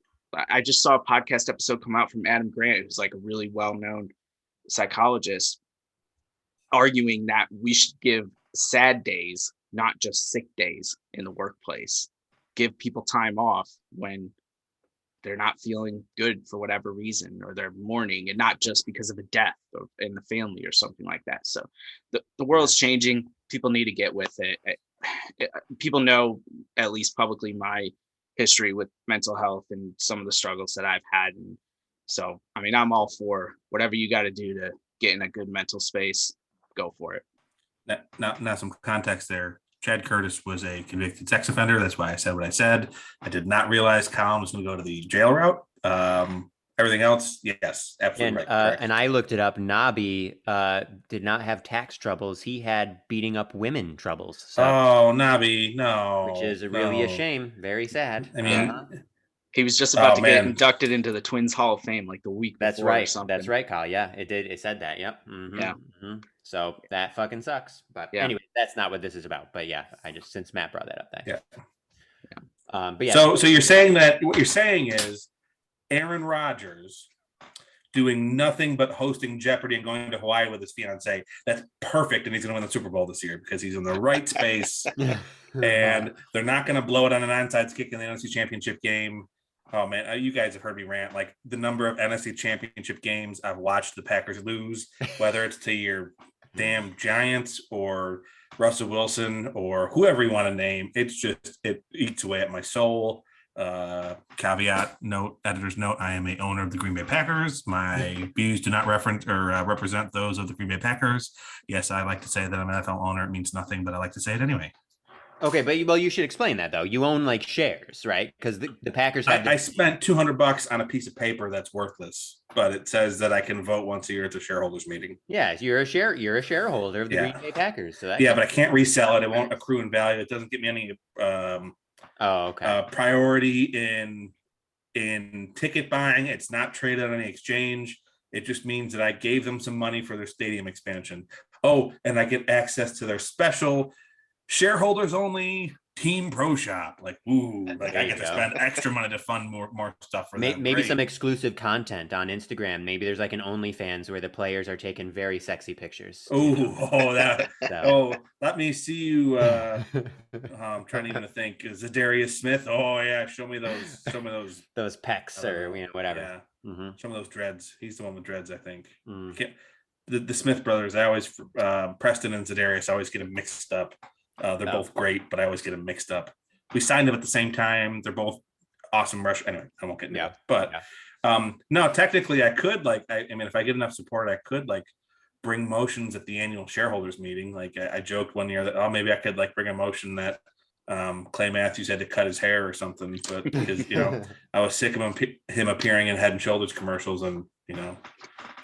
I just saw a podcast episode come out from Adam Grant, who's like a really well-known psychologist, arguing that we should give sad days, not just sick days in the workplace. Give people time off when they're not feeling good for whatever reason, or they're mourning, and not just because of a death in the family or something like that. So the world's changing. People need to get with it. People know, at least publicly, my history with mental health and some of the struggles that I've had. And so, I mean, I'm all for whatever you got to do to get in a good mental space. Go for it. Now some context there. Chad Curtis was a convicted sex offender. That's why I said what I said. I did not realize Colin was going to go to the jail route. Everything else, yes, absolutely And right. and I looked it up. Nabi did not have tax troubles. He had beating up women troubles. So, Oh, Nabi, no. which is really a no. shame. Very sad. I mean, He was just about to get man. inducted into the Twins Hall of Fame like the week That's before or right. something. That's right, Kyle. Yeah, it did. It said that. Yep. Mhm, Yeah. mhm. So that fucking sucks. But Yeah. anyway, that's not what this is about. But yeah, I just, since Matt brought that up, that. Yeah. But yeah. So you're saying that what you're saying is Aaron Rodgers doing nothing but hosting Jeopardy and going to Hawaii with his fiance. That's perfect, and he's going to win the Super Bowl this year because he's in the right space, and they're not going to blow it on an onside kick in the NFC Championship game. Oh man, you guys have heard me rant. Like the number of NFC Championship games I've watched the Packers lose, whether it's to your damn Giants or Russell Wilson or whoever you want to name, it's just, it eats away at my soul. Caveat note, editor's note, I am a owner of the Green Bay Packers. My views do not reference or represent those of the Green Bay Packers. Yes, I like to say that I'm an NFL owner. It means nothing, but I like to say it anyway. Okay, but you should explain that though. You own like shares, right? Because the Packers have. I spent $200 on a piece of paper that's worthless, but it says that I can vote once a year at the shareholders meeting. Yeah, you're a shareholder of the Green Bay Packers. So that but I can't resell it. It won't accrue in value. It doesn't give me any priority in ticket buying. It's not traded on any exchange. It just means that I gave them some money for their stadium expansion. Oh, and I get access to their special shareholders only team pro shop. Like, ooh, like I get to spend extra money to fund more stuff for them. Maybe some exclusive content on Instagram. Maybe there's like an OnlyFans where the players are taking very sexy pictures. Let me see you. I'm trying even to think. Zadarius Smith. Oh yeah, show me those those pecs or whatever. Yeah. Mm-hmm. Some of those dreads. He's the one with dreads, I think. The Smith brothers. I always Preston and Zadarius. I always get them mixed up. They're both great, but I always get them mixed up. We signed them at the same time. They're both awesome rush. Anyway, I won't get into it. But no, technically I could I mean, if I get enough support, I could bring motions at the annual shareholders meeting. Like I joked one year that maybe I could bring a motion that Clay Matthews had to cut his hair or something, but because I was sick of him appearing in Head and Shoulders commercials and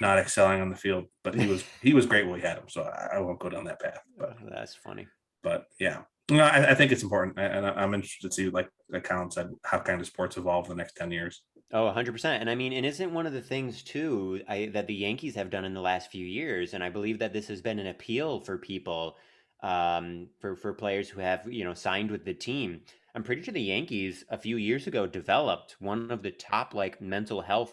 not excelling on the field. But he was great when we had him, so I won't go down that path. But that's funny. But yeah, I think it's important, and I'm interested to see, like Colin said, how kind of sports evolve in the next 10 years. Oh, 100%. And I mean, and isn't one of the things too that the Yankees have done in the last few years, and I believe that this has been an appeal for people, for players who have signed with the team. I'm pretty sure the Yankees a few years ago developed one of the top mental health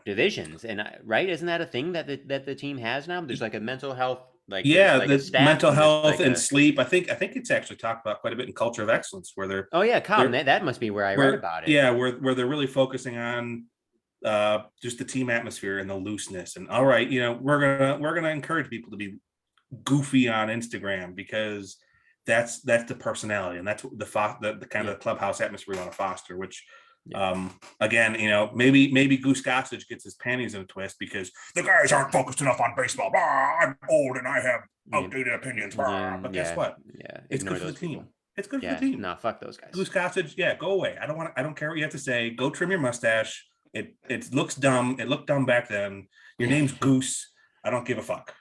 divisions, and right, isn't that a thing that the team has now? There's a mental health. The mental health and sleep. I think it's actually talked about quite a bit in Culture of Excellence, where they're. Oh yeah, Colin, that must be where I read about it. Yeah, where they're really focusing on just the team atmosphere and the looseness. And all right, we're gonna encourage people to be goofy on Instagram because that's the personality and that's the kind of clubhouse atmosphere we want to foster. Which again, maybe Goose Gossage gets his panties in a twist because the guys aren't focused enough on baseball. I'm old and I have outdated opinions. But guess what? Yeah, it's good for the team. It's good for the team. No, fuck those guys. Goose Gossage, go away. I don't care what you have to say. Go trim your mustache. It looks dumb. It looked dumb back then. Your name's Goose. I don't give a fuck.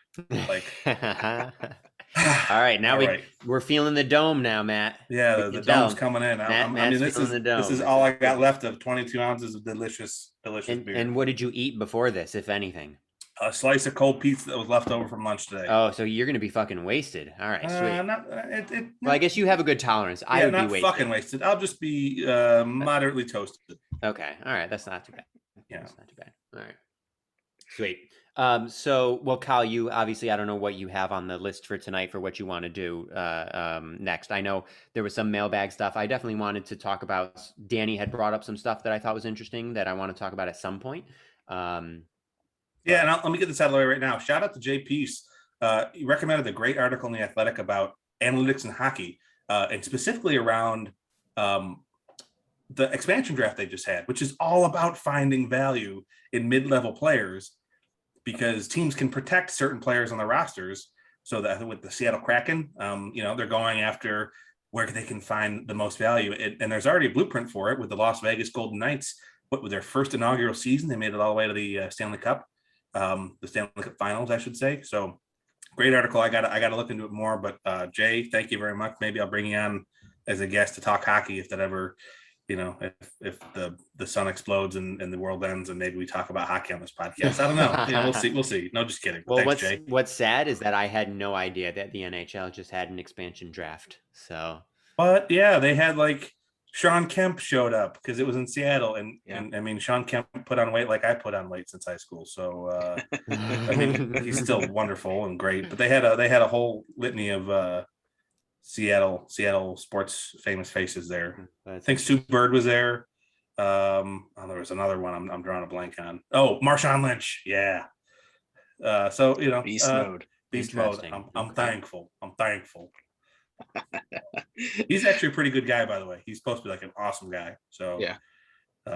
All right, now we're feeling the dome now, Matt. Yeah, the dome's coming in. This is all I got left of 22 ounces of delicious beer. And what did you eat before this, if anything? A slice of cold pizza that was left over from lunch today. Oh, so you're gonna be fucking wasted. All right, sweet. Well, I guess you have a good tolerance. I would be not wasted. fucking wasted. I'll just be moderately toasted. Okay, all right, that's not too bad. Yeah, that's not too bad. All right, sweet. So, well, Kyle, you obviously, I don't know what you have on the list for tonight for what you want to do next. I know there was some mailbag stuff. I definitely wanted to talk about. Danny had brought up some stuff that I thought was interesting that I want to talk about at some point. Yeah, and let me get this out of the way right now. Shout out to Jay Peace. He recommended a great article in The Athletic about analytics in hockey, and specifically around the expansion draft they just had, which is all about finding value in mid-level players because teams can protect certain players on their rosters. So that with the Seattle Kraken, they're going after where they can find the most value. And there's already a blueprint for it with the Las Vegas Golden Knights. With their first inaugural season, they made it all the way to the Stanley Cup. The Stanley Cup Finals, I should say. So great article. I got to look into it more. But Jay, thank you very much. Maybe I'll bring you on as a guest to talk hockey if that ever, if the sun explodes and the world ends, and maybe we talk about hockey on this podcast. I don't know. We'll see. No, just kidding. Well, Thanks, Jay. what's sad is that I had no idea that the NHL just had an expansion draft. So, but yeah, they had like Sean Kemp showed up because it was in Seattle, and I mean Sean Kemp put on weight like I put on weight since high school. So I mean he's still wonderful and great. But they had a whole litany of Seattle sports famous faces there. I think Sue Bird was there. There was another one I'm drawing a blank on. Oh, Marshawn Lynch, yeah. So beast mode. Beast mode. I'm thankful. He's actually a pretty good guy, by the way. He's supposed to be like an awesome guy. So yeah,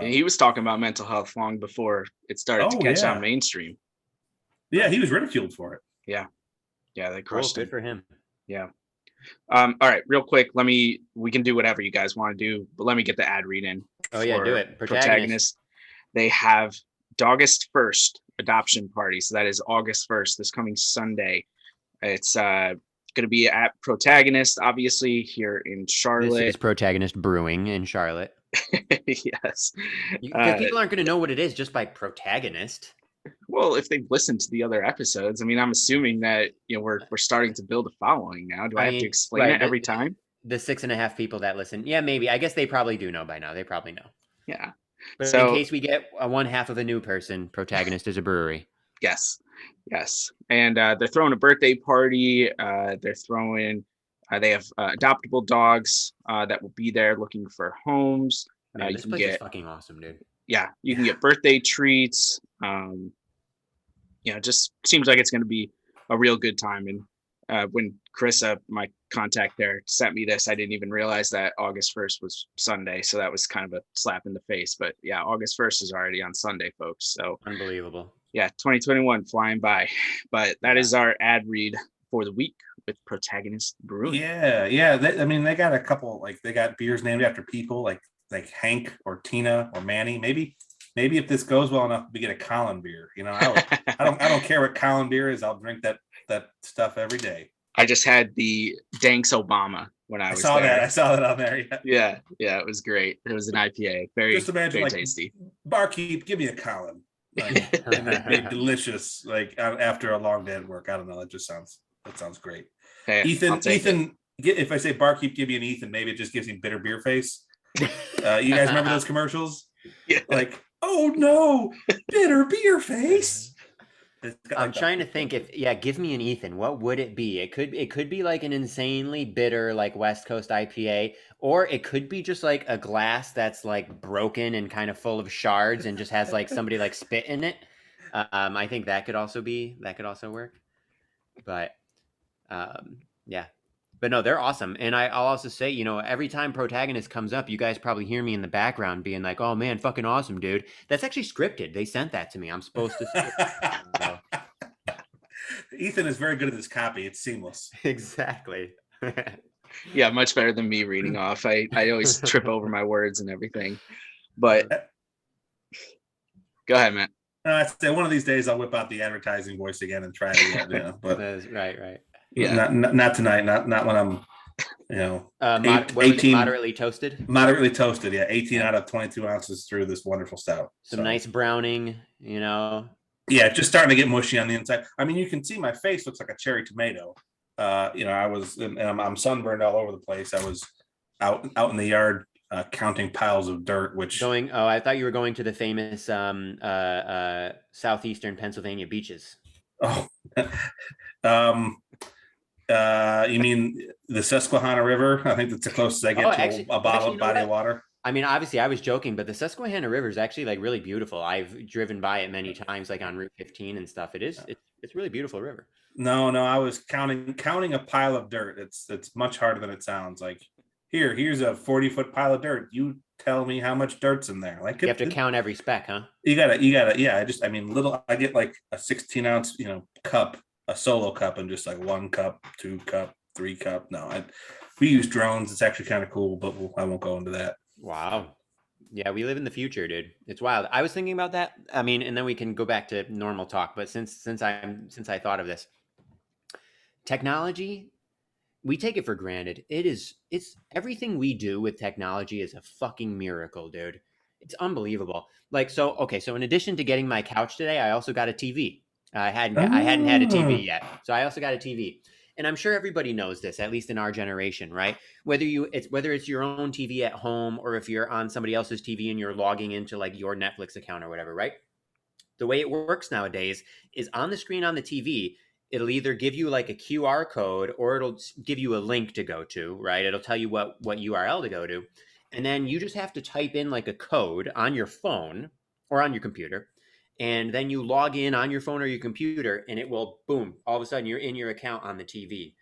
he was talking about mental health long before it started to catch on mainstream. Yeah, he was ridiculed for it. Yeah, they crushed it. Good for him. Yeah. All right, real quick. We can do whatever you guys want to do, but let me get the ad read in. Oh yeah, do it. Protagonist. They have August 1st adoption party. So that is August 1st, this coming Sunday. It's going to be at Protagonist, obviously, here in Charlotte. This is Protagonist Brewing in Charlotte. Yes. People aren't going to know what it is just by Protagonist. Well, if they've listened to the other episodes, I mean, I'm assuming that we're starting to build a following now. Do I have to explain it every time? The 6.5 people that listen, yeah, maybe. I guess they probably do know by now. They probably know. Yeah. But so, in case we get one half of a new person, Protagonist is a brewery. Yes. And they're throwing a birthday party. They're throwing. They have adoptable dogs that will be there looking for homes. Man, this place is fucking awesome, dude. Yeah, you can get birthday treats. Just seems like it's going to be a real good time. And when Chris, my contact there, sent me this, I didn't even realize that August 1st was Sunday. So that was kind of a slap in the face. But yeah, August 1st is already on Sunday, folks. So unbelievable. Yeah, 2021 flying by. But that is our ad read for the week with Protagonist Brewing. Yeah. They got a couple, like they got beers named after people like Hank or Tina or Manny. Maybe if this goes well enough, we get a Colin beer. I don't care what Colin beer is. I'll drink that stuff every day. I just had the Danks Obama when I was there. I saw that on there. Yeah, it was great. It was an IPA. Very tasty. Barkeep, give me a Colin. Like, delicious. Like after a long day at work. I don't know. That sounds great. Hey, Ethan. If I say barkeep, give me an Ethan. Maybe it just gives him bitter beer face. You guys remember those commercials? Yeah. Like, oh no, bitter beer face. I'm trying to think give me an Ethan. What would it be? It could be like an insanely bitter, like West Coast IPA, or it could be just like a glass that's like broken and kind of full of shards and just has like somebody like spit in it. I think that could also work. But yeah. But no, they're awesome. And I'll also say, every time Protagonist comes up, you guys probably hear me in the background being like, oh man, fucking awesome, dude. That's actually scripted. They sent that to me. I'm supposed to say it. Ethan is very good at this copy. It's seamless. Exactly. Yeah, much better than me reading off. I always trip over my words and everything. But go ahead, Matt. One of these days I'll whip out the advertising voice again and try it again. But right. Yeah, not tonight. Not when I'm, 18 moderately toasted. Moderately toasted, yeah. 18 out of 22 ounces through this wonderful stout. Some nice browning, Yeah, just starting to get mushy on the inside. I mean, you can see my face looks like a cherry tomato. I was, and I'm sunburned all over the place. I was out in the yard counting piles of dirt, which I thought you were going to the famous southeastern Pennsylvania beaches. oh, um, you mean the Susquehanna River? I think that's the closest I get to a bottled body of water. I mean, obviously, I was joking, but the Susquehanna River is actually like really beautiful. I've driven by it many times, like on Route 15 and stuff. It's really beautiful river. No, I was counting a pile of dirt. It's much harder than it sounds. Like here's a 40-foot pile of dirt. You tell me how much dirt's in there. Like you have to count every speck, huh? You gotta. Yeah, I get like a 16-ounce, cup, a solo cup, and just like 1 cup, 2 cup, 3 cup. No, we use drones. It's actually kind of cool, but I won't go into that. Wow. Yeah, we live in the future, dude. It's wild. I was thinking about that. I mean, and then we can go back to normal talk. But since I thought of this, technology, we take it for granted. It's everything we do with technology is a fucking miracle, dude. It's unbelievable. Like, so in addition to getting my couch today, I also got a TV. I hadn't had a TV yet, so I also got a TV. And I'm sure everybody knows this, at least in our generation, right? Whether it's your own TV at home or if you're on somebody else's TV and you're logging into like your Netflix account or whatever, right? The way it works nowadays is on the screen on the TV, it'll either give you like a QR code or it'll give you a link to go to, right? It'll tell you what URL to go to. And then you just have to type in like a code on your phone or on your computer. And then you log in on your phone or your computer and it will, boom, all of a sudden you're in your account on the TV.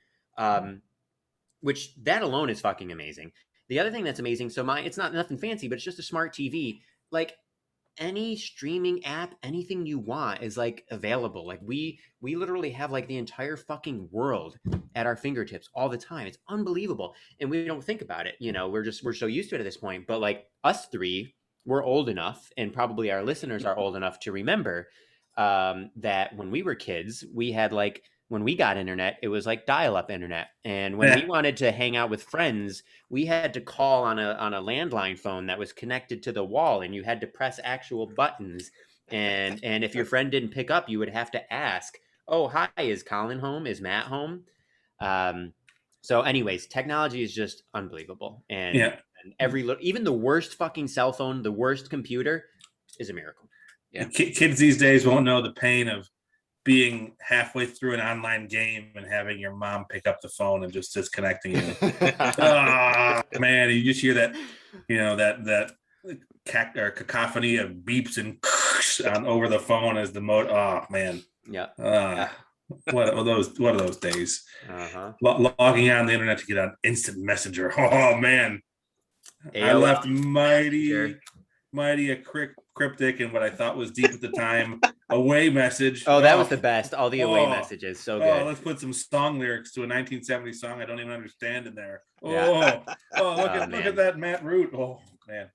Which that alone is fucking amazing. The other thing that's amazing, so it's not nothing fancy, but it's just a smart TV. Like any streaming app, anything you want is like available. Like we literally have like the entire fucking world at our fingertips all the time. It's unbelievable. And we don't think about it. We're so used to it at this point. But like us three, we're old enough, and probably our listeners are old enough to remember that when we were kids, we had like, when we got internet, it was like dial-up internet. And when we wanted to hang out with friends, we had to call on a landline phone that was connected to the wall, and you had to press actual buttons. And if your friend didn't pick up, you would have to ask, "Oh, hi, is Colin home? Is Matt home?" So anyways, technology is just unbelievable. And, and even the worst fucking cell phone, the worst computer is a miracle. Yeah. Kids these days won't know the pain of being halfway through an online game and having your mom pick up the phone and just disconnecting you. Oh, man, you just hear that, that cacophony of beeps and over the phone as the mode. Oh man. Yeah. What are those days? Logging on the internet to get on instant messenger. Oh man. AOL. I left mighty a cryptic and what I thought was deep at the time away message. Oh, that was the best. All the away messages. So good. Let's put some song lyrics to a 1970s song I don't even understand in there. Look at that Matt Root. Oh man.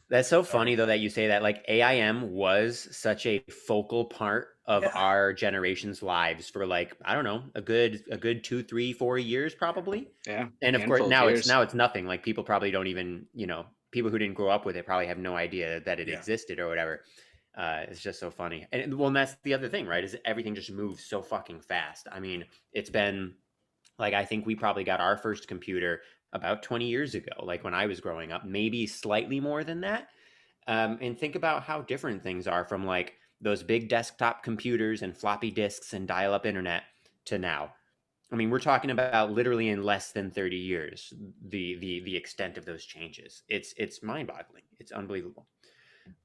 That's so funny though that you say that. Like AIM was such a focal part of our generation's lives for like, I don't know, a good 2, 3, 4 years probably. Yeah. And of course now it's nothing. Like people probably don't even, people who didn't grow up with it probably have no idea that it existed or whatever. It's just so funny. And that's the other thing, right? Is everything just moves so fucking fast. I mean, it's been like, I think we probably got our first computer about 20 years ago, like when I was growing up, maybe slightly more than that. And think about how different things are from like those big desktop computers and floppy disks and dial-up internet to now. I mean, we're talking about literally in less than 30 years, the extent of those changes. It's mind-boggling. It's unbelievable.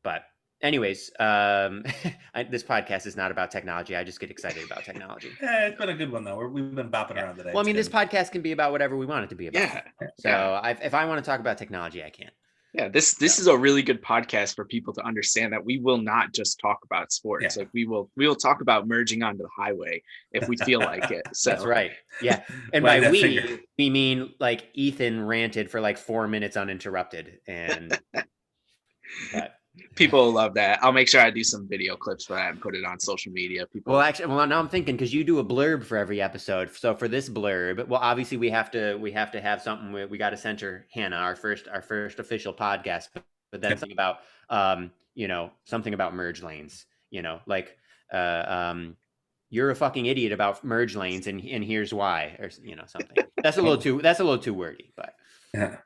But anyways, this podcast is not about technology. I just get excited about technology. Yeah, it's been a good one though. We've been bopping around today. Well, I mean, this podcast can be about whatever we want it to be about. Yeah. So if I want to talk about technology, I can. Yeah, this is a really good podcast for people to understand that we will not just talk about sports. Like we will talk about merging onto the highway if we feel like it. So that's right. Yeah. And by we mean like Ethan ranted for like 4 minutes uninterrupted. And but people love that. I'll make sure I do some video clips for that and put it on social media. People. Well, now I'm thinking because you do a blurb for every episode. So for this blurb, well, obviously we have to have something. We got to center Hannah, our first official podcast, but then something about something about merge lanes. like you're a fucking idiot about merge lanes, and here's why, or something. That's a little too wordy, but Yeah.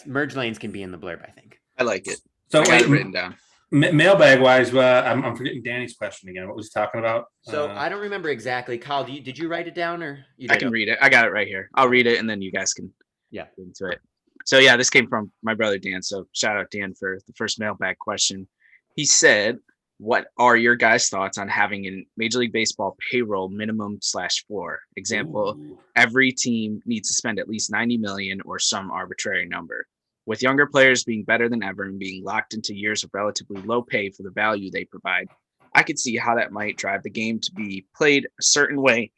merge lanes can be in the blurb, I think. I like it. So I got it written down. Mailbag wise, I'm forgetting Danny's question again. What was he talking about? So I don't remember exactly. Kyle, did you write it down, or you did? I can read it. I got it right here. I'll read it and then you guys can get into it. So yeah, this came from my brother Dan. So shout out Dan for the first mailbag question. He said, "What are your guys' thoughts on having a Major League Baseball payroll minimum/floor? Example: every team needs to spend at least 90 million or some arbitrary number. With younger players being better than ever and being locked into years of relatively low pay for the value they provide, I could see how that might drive the game to be played a certain way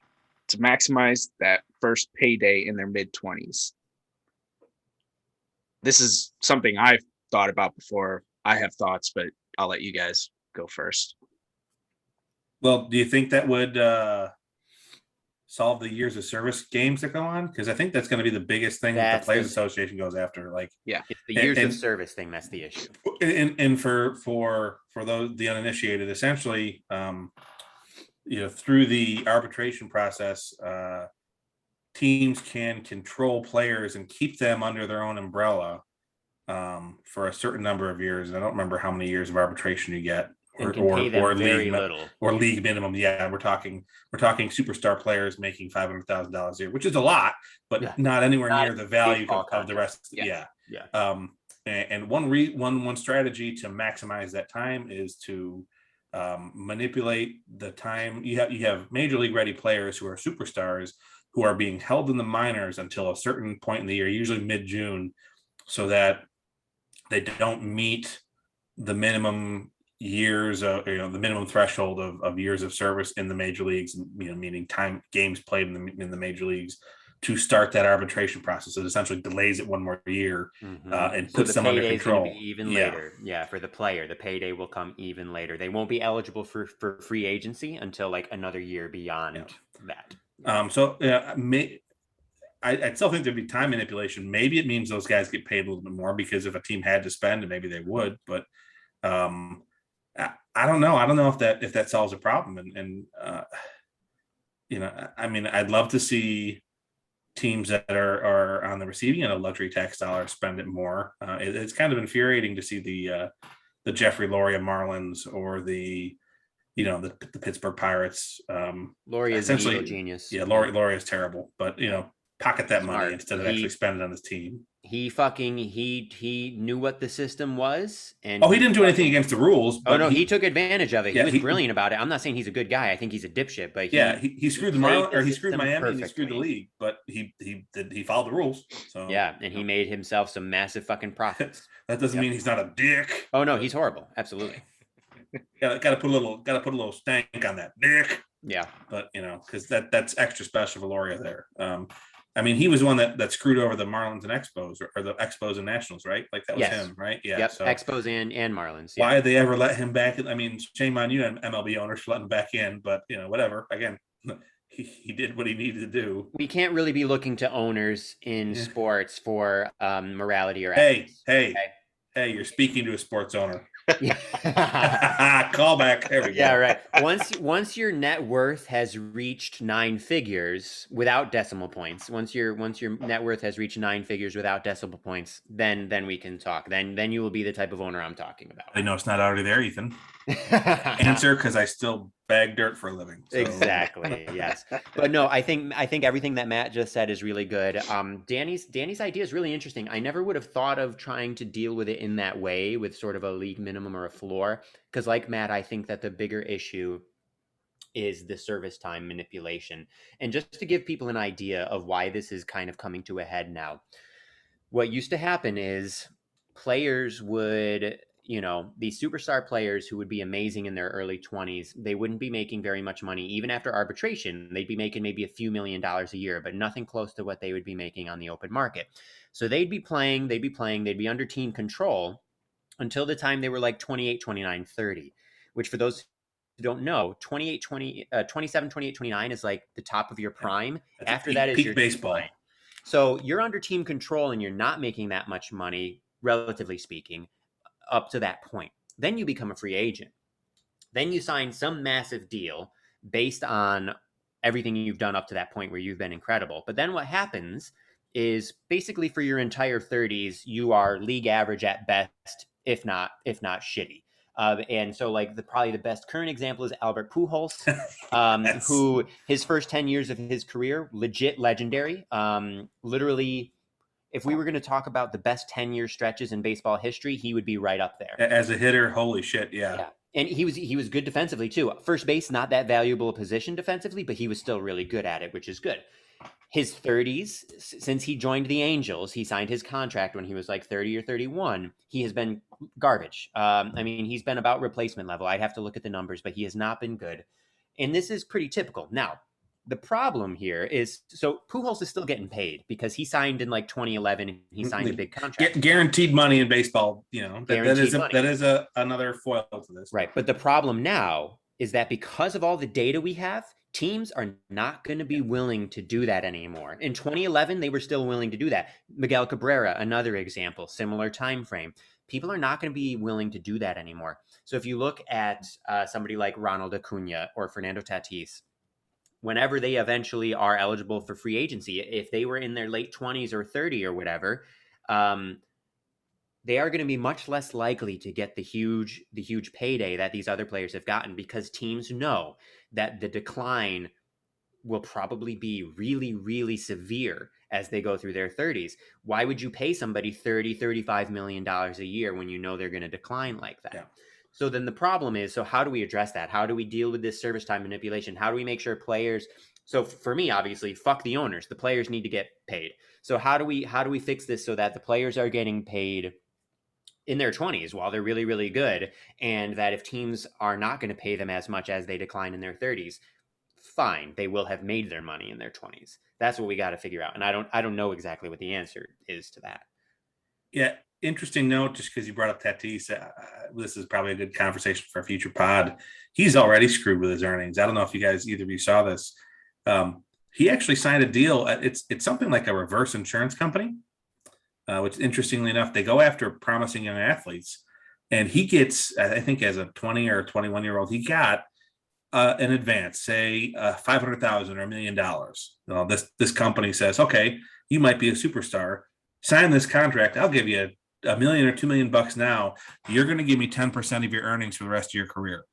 to maximize that first payday in their mid-20s." This is something I've thought about before. I have thoughts, but I'll let you guys go first. Well, do you think that would solve the years of service games that go on? Because I think that's going to be the biggest thing that the Players Association goes after. Like, yeah, it's the years of service thing that's the issue. And for those the uninitiated, essentially, through the arbitration process, teams can control players and keep them under their own umbrella for a certain number of years. I don't remember how many years of arbitration you get, or league minimum. Yeah, we're talking superstar players making $500,000 a year, which is a lot, but not anywhere near the value of the rest. Yeah. And one strategy to maximize that time is to manipulate the time. You have major league ready players who are superstars who are being held in the minors until a certain point in the year, usually mid-June, so that they don't meet the minimum years of, the minimum threshold of years of service in the major leagues, meaning time games played in the major leagues, to start that arbitration process. It essentially delays it one more year and puts them under control. Be even later. Yeah, for the player, the payday will come even later. They won't be eligible for free agency until like another year beyond that. I still think there'd be time manipulation. Maybe it means those guys get paid a little bit more, because if a team had to spend, maybe they would. But I don't know. I don't know if that solves a problem. I'd love to see teams that are on the receiving end of luxury tax dollars spend it more. It's kind of infuriating to see the Jeffrey Loria Marlins or the Pittsburgh Pirates. Loria is essentially a genius. Yeah, Loria is terrible, but pocket that money instead of actually spend it on his team. He knew what the system was, and he didn't do anything against the rules. But he took advantage of it. He was brilliant about it. I'm not saying he's a good guy. I think he's a dipshit. But he screwed the Marlins, or he screwed Miami, and he screwed the league. But he followed the rules. So and he made himself some massive fucking profits. That doesn't mean he's not a dick. Oh no, he's horrible. Absolutely. Got to put a little stank on that dick. Yeah, but because that's extra special for Loria there. He was the one that screwed over the Marlins and Expos, or the Expos and Nationals, right? Like that was him, right? Yeah. Yep. So Expos and Marlins. Why did they ever let him back? Shame on you, MLB owners, for letting him back in. But whatever. Again, he did what he needed to do. We can't really be looking to owners in sports for morality or ethics. Hey, you're speaking to a sports owner. Call back. There we go. Yeah, right. Once your net worth has reached 9 figures without decimal points, once your net worth has reached 9 figures without decimal points, then we can talk. Then you will be the type of owner I'm talking about. I know it's not already there, Ethan. Answer, because I still bag dirt for a living. So. Exactly. Yes. But no, I think everything that Matt just said is really good. Danny's idea is really interesting. I never would have thought of trying to deal with it in that way, with sort of a league minimum or a floor. Because like Matt, I think that the bigger issue is the service time manipulation. And just to give people an idea of why this is kind of coming to a head now, what used to happen is players would, these superstar players who would be amazing in their early 20s, they wouldn't be making very much money. Even after arbitration, they'd be making maybe a few $1 million a year, but nothing close to what they would be making on the open market. So they'd be under team control until the time they were like 28, 29, 30, which for those who don't know, 27, 28, 29 is like the top of your prime. After that is your baseball. decline. So you're under team control and you're not making that much money, relatively speaking, up to that point. Then you become a free agent. Then you sign some massive deal based on everything you've done up to that point where you've been incredible. But then what happens is basically for your entire 30s, you are league average at best, if not shitty. And so, like probably the best current example is Albert Pujols, Yes. who his first 10 years of his career, legit legendary. Literally, if we were going to talk about the best 10-year stretches in baseball history, he would be right up there. As a hitter, holy shit, yeah. Yeah. And he was good defensively too. First base, not that valuable a position defensively, but he was still really good at it, which is good. His 30s, since he joined the Angels, he signed his contract when he was like 30 or 31. He has been garbage. I mean, he's been about replacement level. I'd have to look at the numbers, but he has not been good. And this is pretty typical. Now, the problem here is, so Pujols is still getting paid because he signed in like 2011 and he signed a big contract. Guaranteed money in baseball, that is another foil to this. Right. But the problem now is that because of all the data we have, teams are not going to be willing to do that anymore. In 2011, they were still willing to do that. Miguel Cabrera, another example, similar time frame. People are not going to be willing to do that anymore. So if you look at somebody like Ronald Acuna or Fernando Tatis, whenever they eventually are eligible for free agency, if they were in their late 20s or 30 or whatever, they are going to be much less likely to get the huge payday that these other players have gotten, because teams know that the decline will probably be really, really severe as they go through their 30s. Why would you pay somebody $30-35 million a year when you know they're going to decline like that? Yeah. So then the problem is, so how do we address that? How do we deal with this service time manipulation? How do we make sure players, so for me, obviously, fuck the owners. The players need to get paid. So how do we fix this so that the players are getting paid in their 20s while they're really, really good, and that if teams are not going to pay them as much as they decline in their 30s, fine, they will have made their money in their 20s. That's what we got to figure out. And I don't know exactly what the answer is to that. Yeah. Interesting note, just because you brought up Tatis, this is probably a good conversation for a future pod. He's already screwed with his earnings. I don't know if either of you saw this. He actually signed a deal. It's something like a reverse insurance company, which interestingly enough, they go after promising young athletes. And he gets, I think as a 20 or 21-year-old, he got an advance, say $500,000 or $1 million. This company says, okay, you might be a superstar. Sign this contract. I'll give you $1 million or $2 million now. You're going to give me 10% of your earnings for the rest of your career.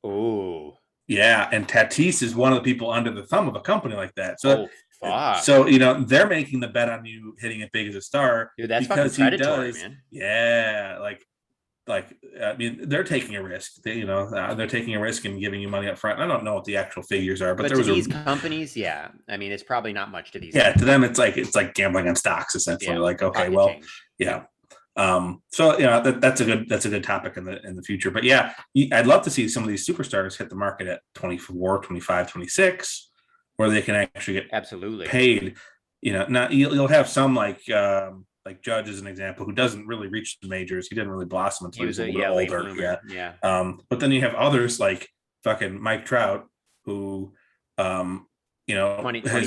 Oh, yeah. And Tatis is one of the people under the thumb of a company like that. So, fuck. So they're making the bet on you hitting it big as a star. Dude, that's because fucking predatory, man. Yeah, I mean, they're taking a risk. They're taking a risk and giving you money up front. I don't know what the actual figures are, but there to these companies, yeah. I mean, it's probably not much to these. Yeah, to them, it's like gambling on stocks, essentially. Yeah, like, okay, well, change. Yeah. So that's a good topic in the future. But yeah, I'd love to see some of these superstars hit the market at 24, 25, 26, where they can actually get absolutely paid. Now you'll have some like Judge as an example, who doesn't really reach the majors. He didn't really blossom until he was a little older. Yeah. But then you have others like fucking Mike Trout, who 20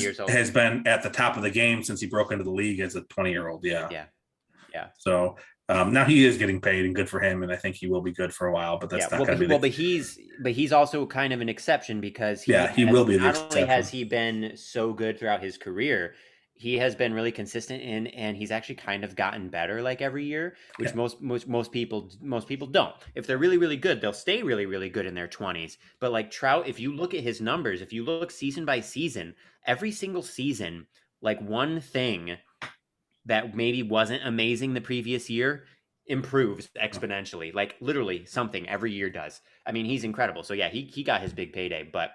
years old, has been at the top of the game since he broke into the league as a 20-year-old. Yeah. So now he is getting paid, and good for him. And I think he will be good for a while. But that's not going to be. But he's also kind of an exception, because he will be. Not only has he been so good throughout his career, he has been really consistent and he's actually kind of gotten better like every year, which most people don't. If they're really, really good, they'll stay really, really good in their 20s. But like Trout, if you look at his numbers, if you look season by season, every single season, like one thing that maybe wasn't amazing the previous year improves exponentially. Like literally something every year does. I mean, he's incredible. So yeah, he got his big payday. But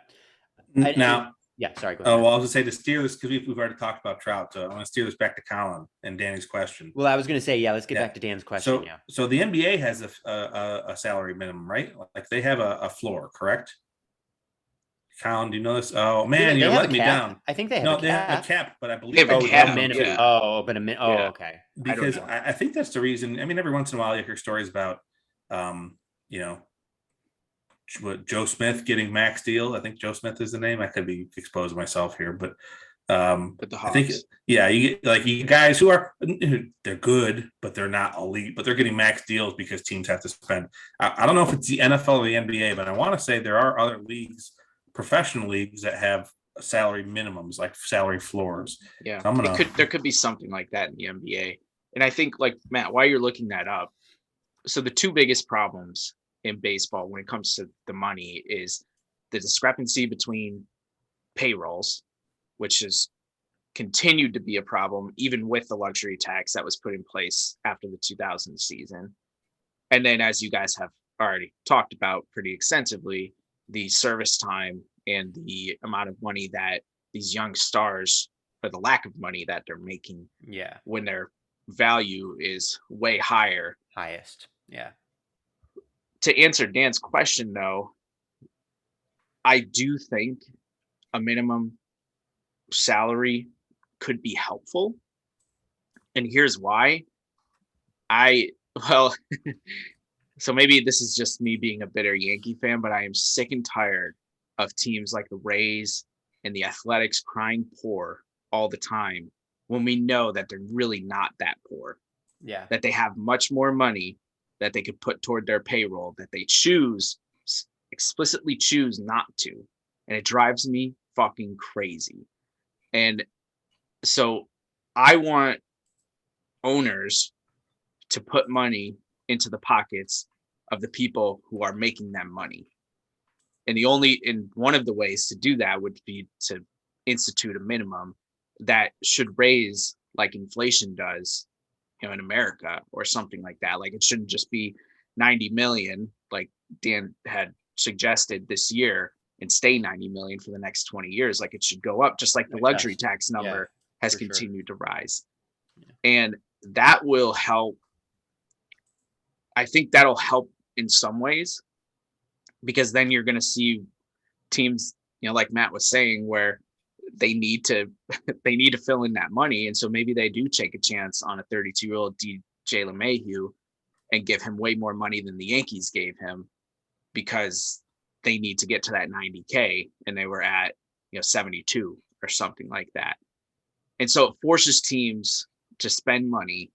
now. Yeah, sorry. Go ahead. Well, I was going to say, to steer this, because we've already talked about Trout, so I want to steer this back to Colin and Danny's question. Well, I was going to say, let's get back to Dan's question. So the NBA has a salary minimum, right? Like they have a floor, correct? Colin, do you know this? Oh man, you're letting me down. I think they have they have a cap, but I believe they have a cap. Minimum. Yeah. Oh, but a minute. Oh, okay. Because I think that's the reason. I mean, every once in a while you hear stories about, Joe Smith getting max deal. I think Joe Smith is the name. I could be exposing myself here, but With the I think, Hawks. yeah, you get like you guys who are they're good, but they're not elite, but they're getting max deals because teams have to spend. I don't know if it's the NFL or the NBA, but I want to say there are other leagues, professional leagues that have salary minimums, like salary floors. Yeah, So I'm gonna. there could be something like that in the NBA. And I think, like Matt, while you're looking that up, so the two biggest problems in baseball when it comes to the money is the discrepancy between payrolls, which has continued to be a problem even with the luxury tax that was put in place after the 2000 season. And then, as you guys have already talked about pretty extensively, the service time and the amount of money that these young stars, or the lack of money that they're making Yeah. when their value is way higher. Highest. Yeah. To answer Dan's question, though, I do think a minimum salary could be helpful. And here's why. Well, so maybe this is just me being a bitter Yankee fan, but I am sick and tired of teams like the Rays and the Athletics crying poor all the time when we know that they're really not that poor, Yeah. that they have much more money that they could put toward their payroll, that they explicitly choose not to. And it drives me fucking crazy. And so I want owners to put money into the pockets of the people who are making them money. And one of the ways to do that would be to institute a minimum that should raise like inflation does, in America or something like that. Like it shouldn't just be 90 million, like Dan had suggested this year, and stay 90 million for the next 20 years. Like it should go up, just like the luxury tax number has continued to rise. Yeah. And that will help. I think that'll help in some ways, because then you're going to see teams, like Matt was saying, where they need to fill in that money, and so maybe they do take a chance on a 32-year-old DJ LeMahieu and give him way more money than the Yankees gave him, because they need to get to that 90K and they were at 72 or something like that. And so it forces teams to spend money,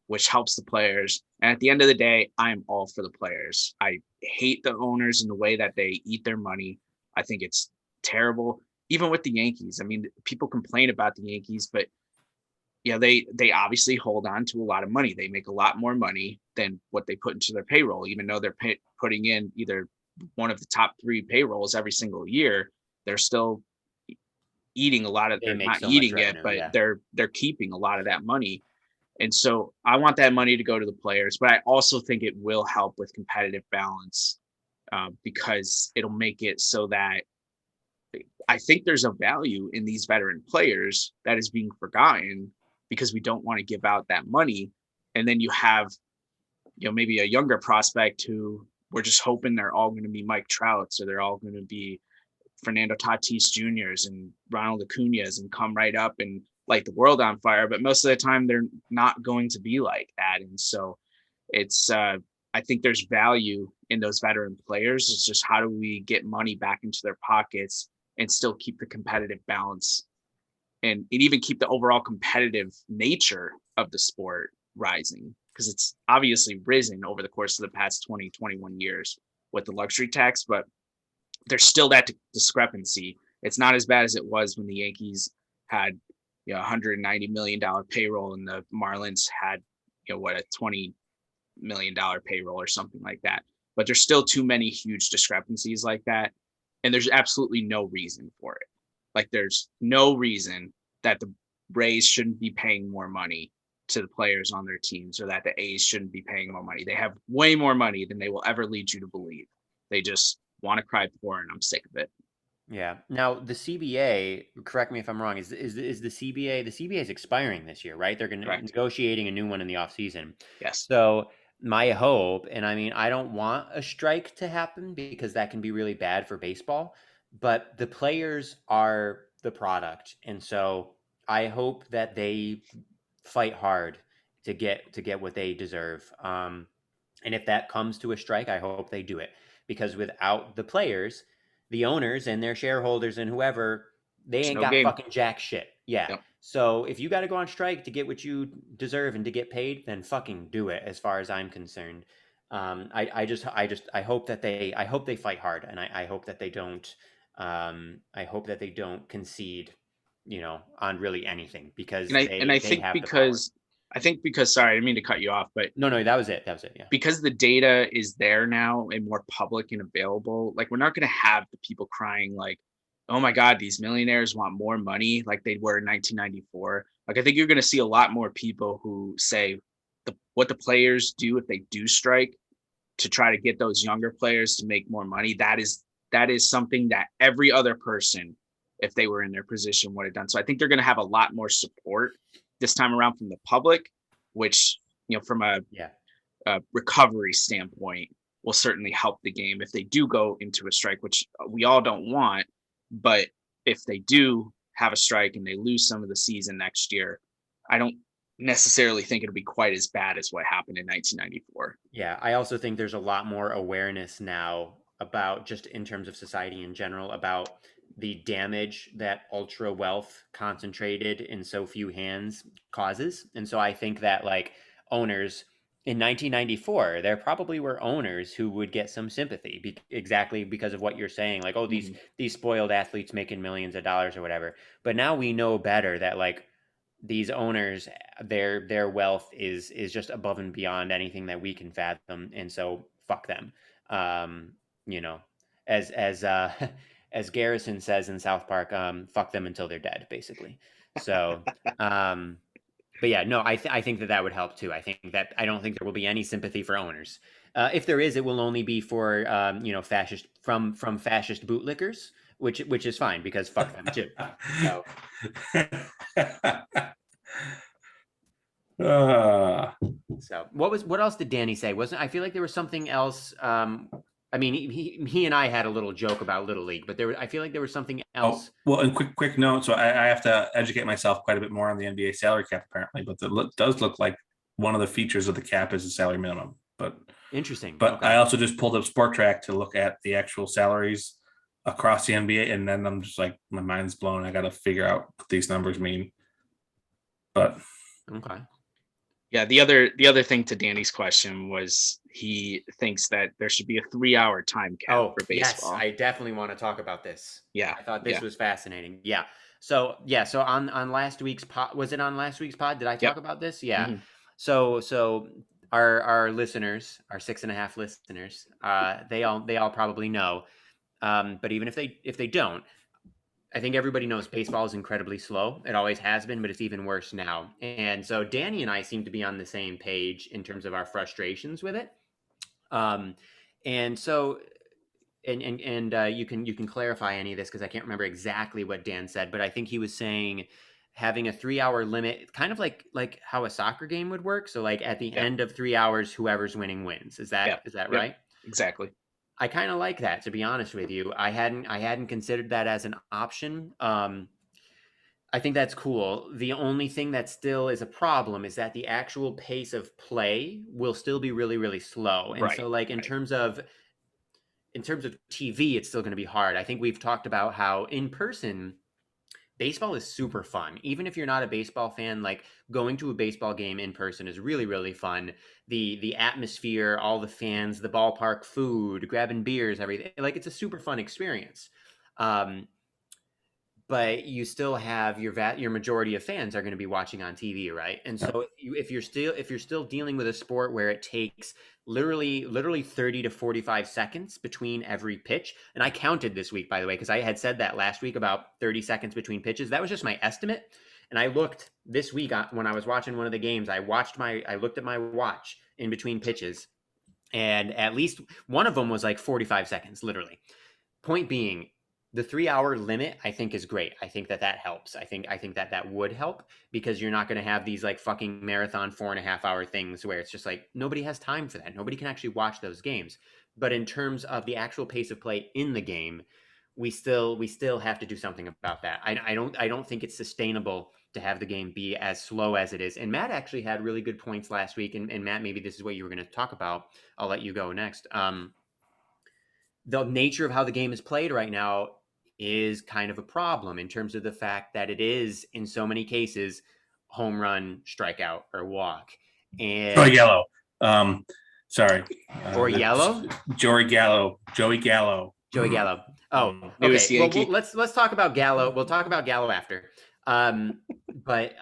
which helps the players. And at the end of the day, I'm all for the players. I hate the owners and the way that they eat their money. I think it's terrible. Even with the Yankees, I mean, people complain about the Yankees, but they obviously hold on to a lot of money. They make a lot more money than what they put into their payroll, even though they're putting in either one of the top 3 payrolls every single year. They're still eating a lot of. They're not so eating it, but they're keeping a lot of that money. And so I want that money to go to the players, but I also think it will help with competitive balance, because it'll make it so that I think there's a value in these veteran players that is being forgotten because we don't want to give out that money. And then you have, maybe a younger prospect who we're just hoping they're all going to be Mike Trouts, or they're all going to be Fernando Tatis Jr.'s and Ronald Acuña's and come right up and light the world on fire. But most of the time they're not going to be like that. And so it's, I think there's value in those veteran players. It's just, how do we get money back into their pockets and still keep the competitive balance and even keep the overall competitive nature of the sport rising? Because it's obviously risen over the course of the past 20, 21 years with the luxury tax, but there's still that discrepancy. It's not as bad as it was when the Yankees had $190 million payroll and the Marlins had a $20 million payroll or something like that. But there's still too many huge discrepancies like that, and there's absolutely no reason for it. Like there's no reason that the Rays shouldn't be paying more money to the players on their teams, or that the A's shouldn't be paying more money. They have way more money than they will ever lead you to believe. They just want to cry poor, and I'm sick of it. Yeah. Now the CBA, correct me if I'm wrong, is the CBA is expiring this year, right? They're going to negotiating a new one in the off season. Yes. So my hope, and I mean, I don't want a strike to happen because that can be really bad for baseball, but the players are the product. And so I hope that they fight hard to get what they deserve. And if that comes to a strike, I hope they do it, because without the players, the owners and their shareholders and whoever, they ain't got fucking jack shit. Yeah. Yep. So if you got to go on strike to get what you deserve and to get paid, then fucking do it. As far as I'm concerned, I hope that I hope they fight hard, and I hope that they don't, I hope that they don't concede, on really anything because And I they think have the power. because sorry, I didn't mean to cut you off, but No, that was it. That was it. Yeah. because the data is there now and more public and available, like we're not going to have the people crying like, "Oh my God, these millionaires want more money," like they were in 1994. Like I think you're going to see a lot more people who say what the players do if they do strike to try to get those younger players to make more money. That is something that every other person, if they were in their position, would have done. So I think they're going to have a lot more support this time around from the public, which from a Yeah. recovery standpoint will certainly help the game if they do go into a strike, which we all don't want. But if they do have a strike and they lose some of the season next year, I don't necessarily think it'll be quite as bad as what happened in 1994. Yeah, I also think there's a lot more awareness now about just in terms of society in general about the damage that ultra wealth concentrated in so few hands causes. And so I think that like owners in 1994, there probably were owners who would get some sympathy exactly because of what you're saying, like, oh, these spoiled athletes making millions of dollars or whatever. But now we know better that like these owners, their wealth is just above and beyond anything that we can fathom, and so fuck them. You know, as as Garrison says in South Park, fuck them until they're dead, basically. So, but yeah, no, I think that would help too. I don't think there will be any sympathy for owners. If there is, it will only be for fascist from fascist bootlickers, which is fine because fuck them too. So. So what else did Danny say? I feel like there was something else. I mean, he and I had a little joke about Little League, but I feel like there was something else. Well, and quick note. So I have to educate myself quite a bit more on the NBA salary cap apparently, but it does look like one of the features of the cap is the salary minimum. But interesting. But okay. I also just pulled up Sport Track to look at the actual salaries across the NBA, and then I'm just like, my mind's blown. I got to figure out what these numbers mean. But okay. Yeah, the other thing to Danny's question was he thinks that there should be a 3-hour time cap for baseball. Yes, I definitely want to talk about this. Yeah, I thought this was fascinating. Yeah. So on last week's pod, was it on last week's pod? Did I talk about this? Yeah. Mhm. So our listeners, our 6.5 listeners, they all probably know. But even if they don't, I think everybody knows baseball is incredibly slow. It always has been, but it's even worse now. And so Danny and I seem to be on the same page in terms of our frustrations with it. And so, and you can clarify any of this because I can't remember exactly what Dan said, but I think he was saying having a 3-hour limit, kind of like how a soccer game would work. So like at the end of 3 hours, whoever's winning wins. Is that right? Exactly. I kind of like that, to be honest with you. I hadn't considered that as an option. I think that's cool. The only thing that still is a problem is that the actual pace of play will still be really, really slow. And so like in terms of TV, it's still going to be hard. I think we've talked about how in person baseball is super fun. Even if you're not a baseball fan, like going to a baseball game in person is really, really fun. The atmosphere, all the fans, the ballpark food, grabbing beers, everything. Like it's a super fun experience. But you still have your majority of fans are going to be watching on TV, right? And so if you're still dealing with a sport where it takes literally 30 to 45 seconds between every pitch, and I counted this week, by the way, because I had said that last week about 30 seconds between pitches. That was just my estimate, and I looked this week when I was watching one of the games. I looked at my watch in between pitches, and at least one of them was like 45 seconds, literally. Point being, the 3-hour limit I think is great. I think that helps. I think that would help because you're not going to have these like fucking marathon 4.5-hour things where it's just like nobody has time for that. Nobody can actually watch those games. But in terms of the actual pace of play in the game, we still have to do something about that. I don't think it's sustainable to have the game be as slow as it is. And Matt actually had really good points last week. And Matt, maybe this is what you were going to talk about. I'll let you go next. The nature of how the game is played right now is kind of a problem in terms of the fact that it is, in so many cases, home run, strikeout, or walk. And Joey Gallo. Sorry. Or yellow? Joey Gallo. Joey Gallo. Oh, Newest okay. Well, Yankee. let's talk about Gallo. We'll talk about Gallo after. But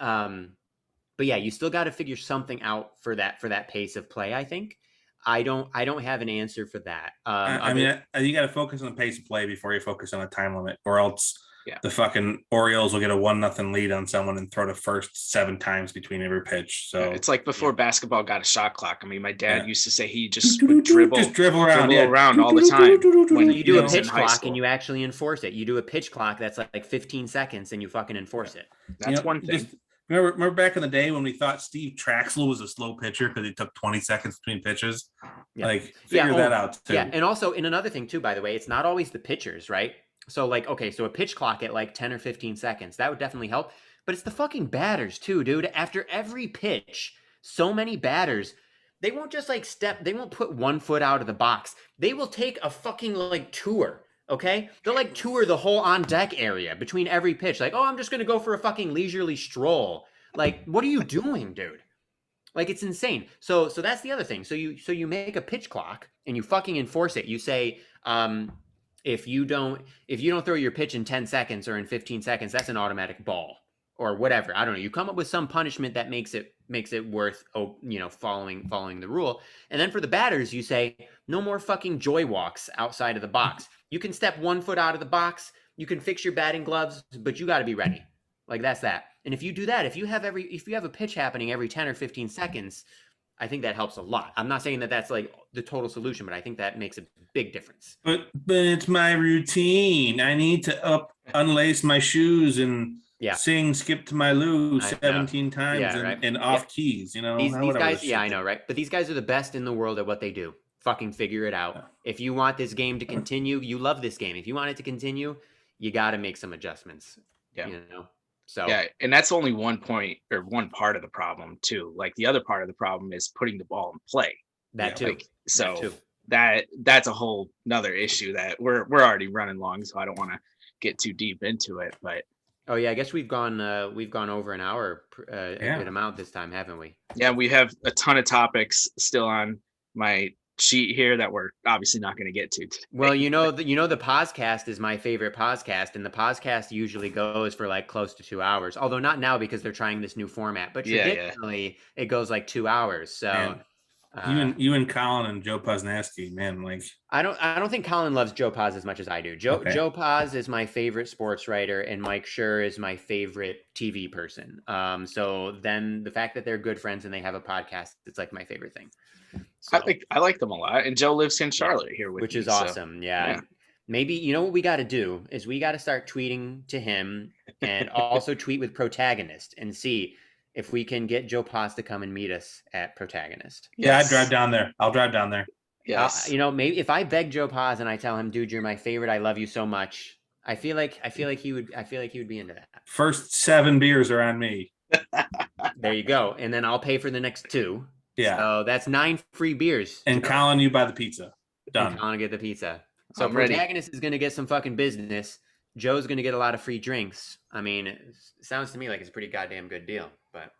yeah, you still got to figure something out for that pace of play. I think. I don't have an answer for that. I mean, you got to focus on the pace of play before you focus on a time limit, or else the fucking Orioles will get a 1-0 lead on someone and throw the first 7 times between every pitch. So it's like before basketball got a shot clock. I mean, my dad used to say he just would dribble around all the time. When you do a pitch clock and you actually enforce it, you do a pitch clock that's like 15 seconds and you fucking enforce it. That's one thing. Remember back in the day when we thought Steve Traxel was a slow pitcher because he took 20 seconds between pitches? Yeah. Like, figure that out too. Yeah, and also in another thing too, by the way, it's not always the pitchers, right? So like, okay, so a pitch clock at like 10 or 15 seconds, that would definitely help. But it's the fucking batters too, dude. After every pitch, so many batters, they won't just like they won't put 1 foot out of the box. They will take a fucking like tour. Okay, they'll like tour the whole on deck area between every pitch. Like, oh, I'm just gonna go for a fucking leisurely stroll. Like, what are you doing, dude? Like, it's insane. So that's the other thing. So you make a pitch clock and you fucking enforce it. You say, if you don't throw your pitch in 10 seconds or in 15 seconds, that's an automatic ball or whatever. I don't know. You come up with some punishment that makes it worth, following the rule. And then for the batters, you say no more fucking joy walks outside of the box. You can step 1 foot out of the box. You can fix your batting gloves, but you got to be ready. Like, that's that. And if you do that, if you have a pitch happening every 10 or 15 seconds, I think that helps a lot. I'm not saying that that's like the total solution, but I think that makes a big difference. But it's my routine. I need to unlace my shoes and sing "Skip to My Lou" 17 times and off keys. You know, these guys. Yeah, I know, right? But these guys are the best in the world at what they do. Fucking figure it out. Yeah. If you want this game to continue, you love this game. If you want it to continue, you got to make some adjustments. Yeah. You know. So yeah, and that's only one point or one part of the problem too. Like the other part of the problem is putting the ball in play. That too. That's a whole nother issue that we're already running long, so I don't want to get too deep into it. But oh yeah, I guess we've gone over an hour a good amount this time, haven't we? Yeah, we have a ton of topics still on my sheet here that we're obviously not going to get to today. Well, the podcast is my favorite podcast, and the podcast usually goes for like close to 2 hours. Although not now because they're trying this new format, but traditionally it goes like 2 hours. So you and Colin and Joe Posnanski, man, like I don't think Colin loves Joe Paz as much as I do. Joe Paz is my favorite sports writer, and Mike Schur is my favorite TV person. So then the fact that they're good friends and they have a podcast, it's like my favorite thing. So, I like them a lot, and Joe lives in Charlotte here with which me, is awesome. So, yeah. Maybe what we got to do is we got to start tweeting to him and also tweet with Protagonist and see if we can get Joe Paz to come and meet us at Protagonist. Yeah, I'll drive down there. Yes. Maybe if I beg Joe Paz and I tell him, dude, you're my favorite, I love you so much. I feel like he would be into that. First 7 beers are on me. There you go. And then I'll pay for the next 2. Yeah. So that's 9 free beers. And Colin, you buy the pizza. Done. And Colin get the pizza. So Protagonist is going to get some fucking business. Joe's going to get a lot of free drinks. I mean, it sounds to me like it's a pretty goddamn good deal. But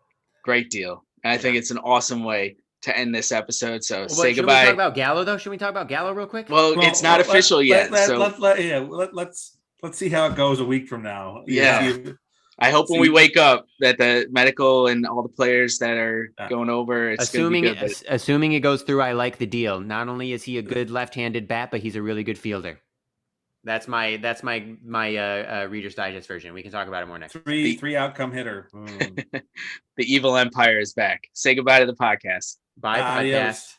great deal. And I think it's an awesome way to end this episode. So say goodbye. Should we talk about Gallo though? Should we talk about Gallo real quick? Well, it's not official yet. Let's see how it goes a week from now. Yeah. I hope when we wake up that the medical and all the players that are going over, assuming it goes through, I like the deal. Not only is he a good left-handed bat, but he's a really good fielder. That's my Reader's Digest version. We can talk about it more next. Three outcome hitter. The evil empire is back. Say goodbye to the podcast. Bye, podcast.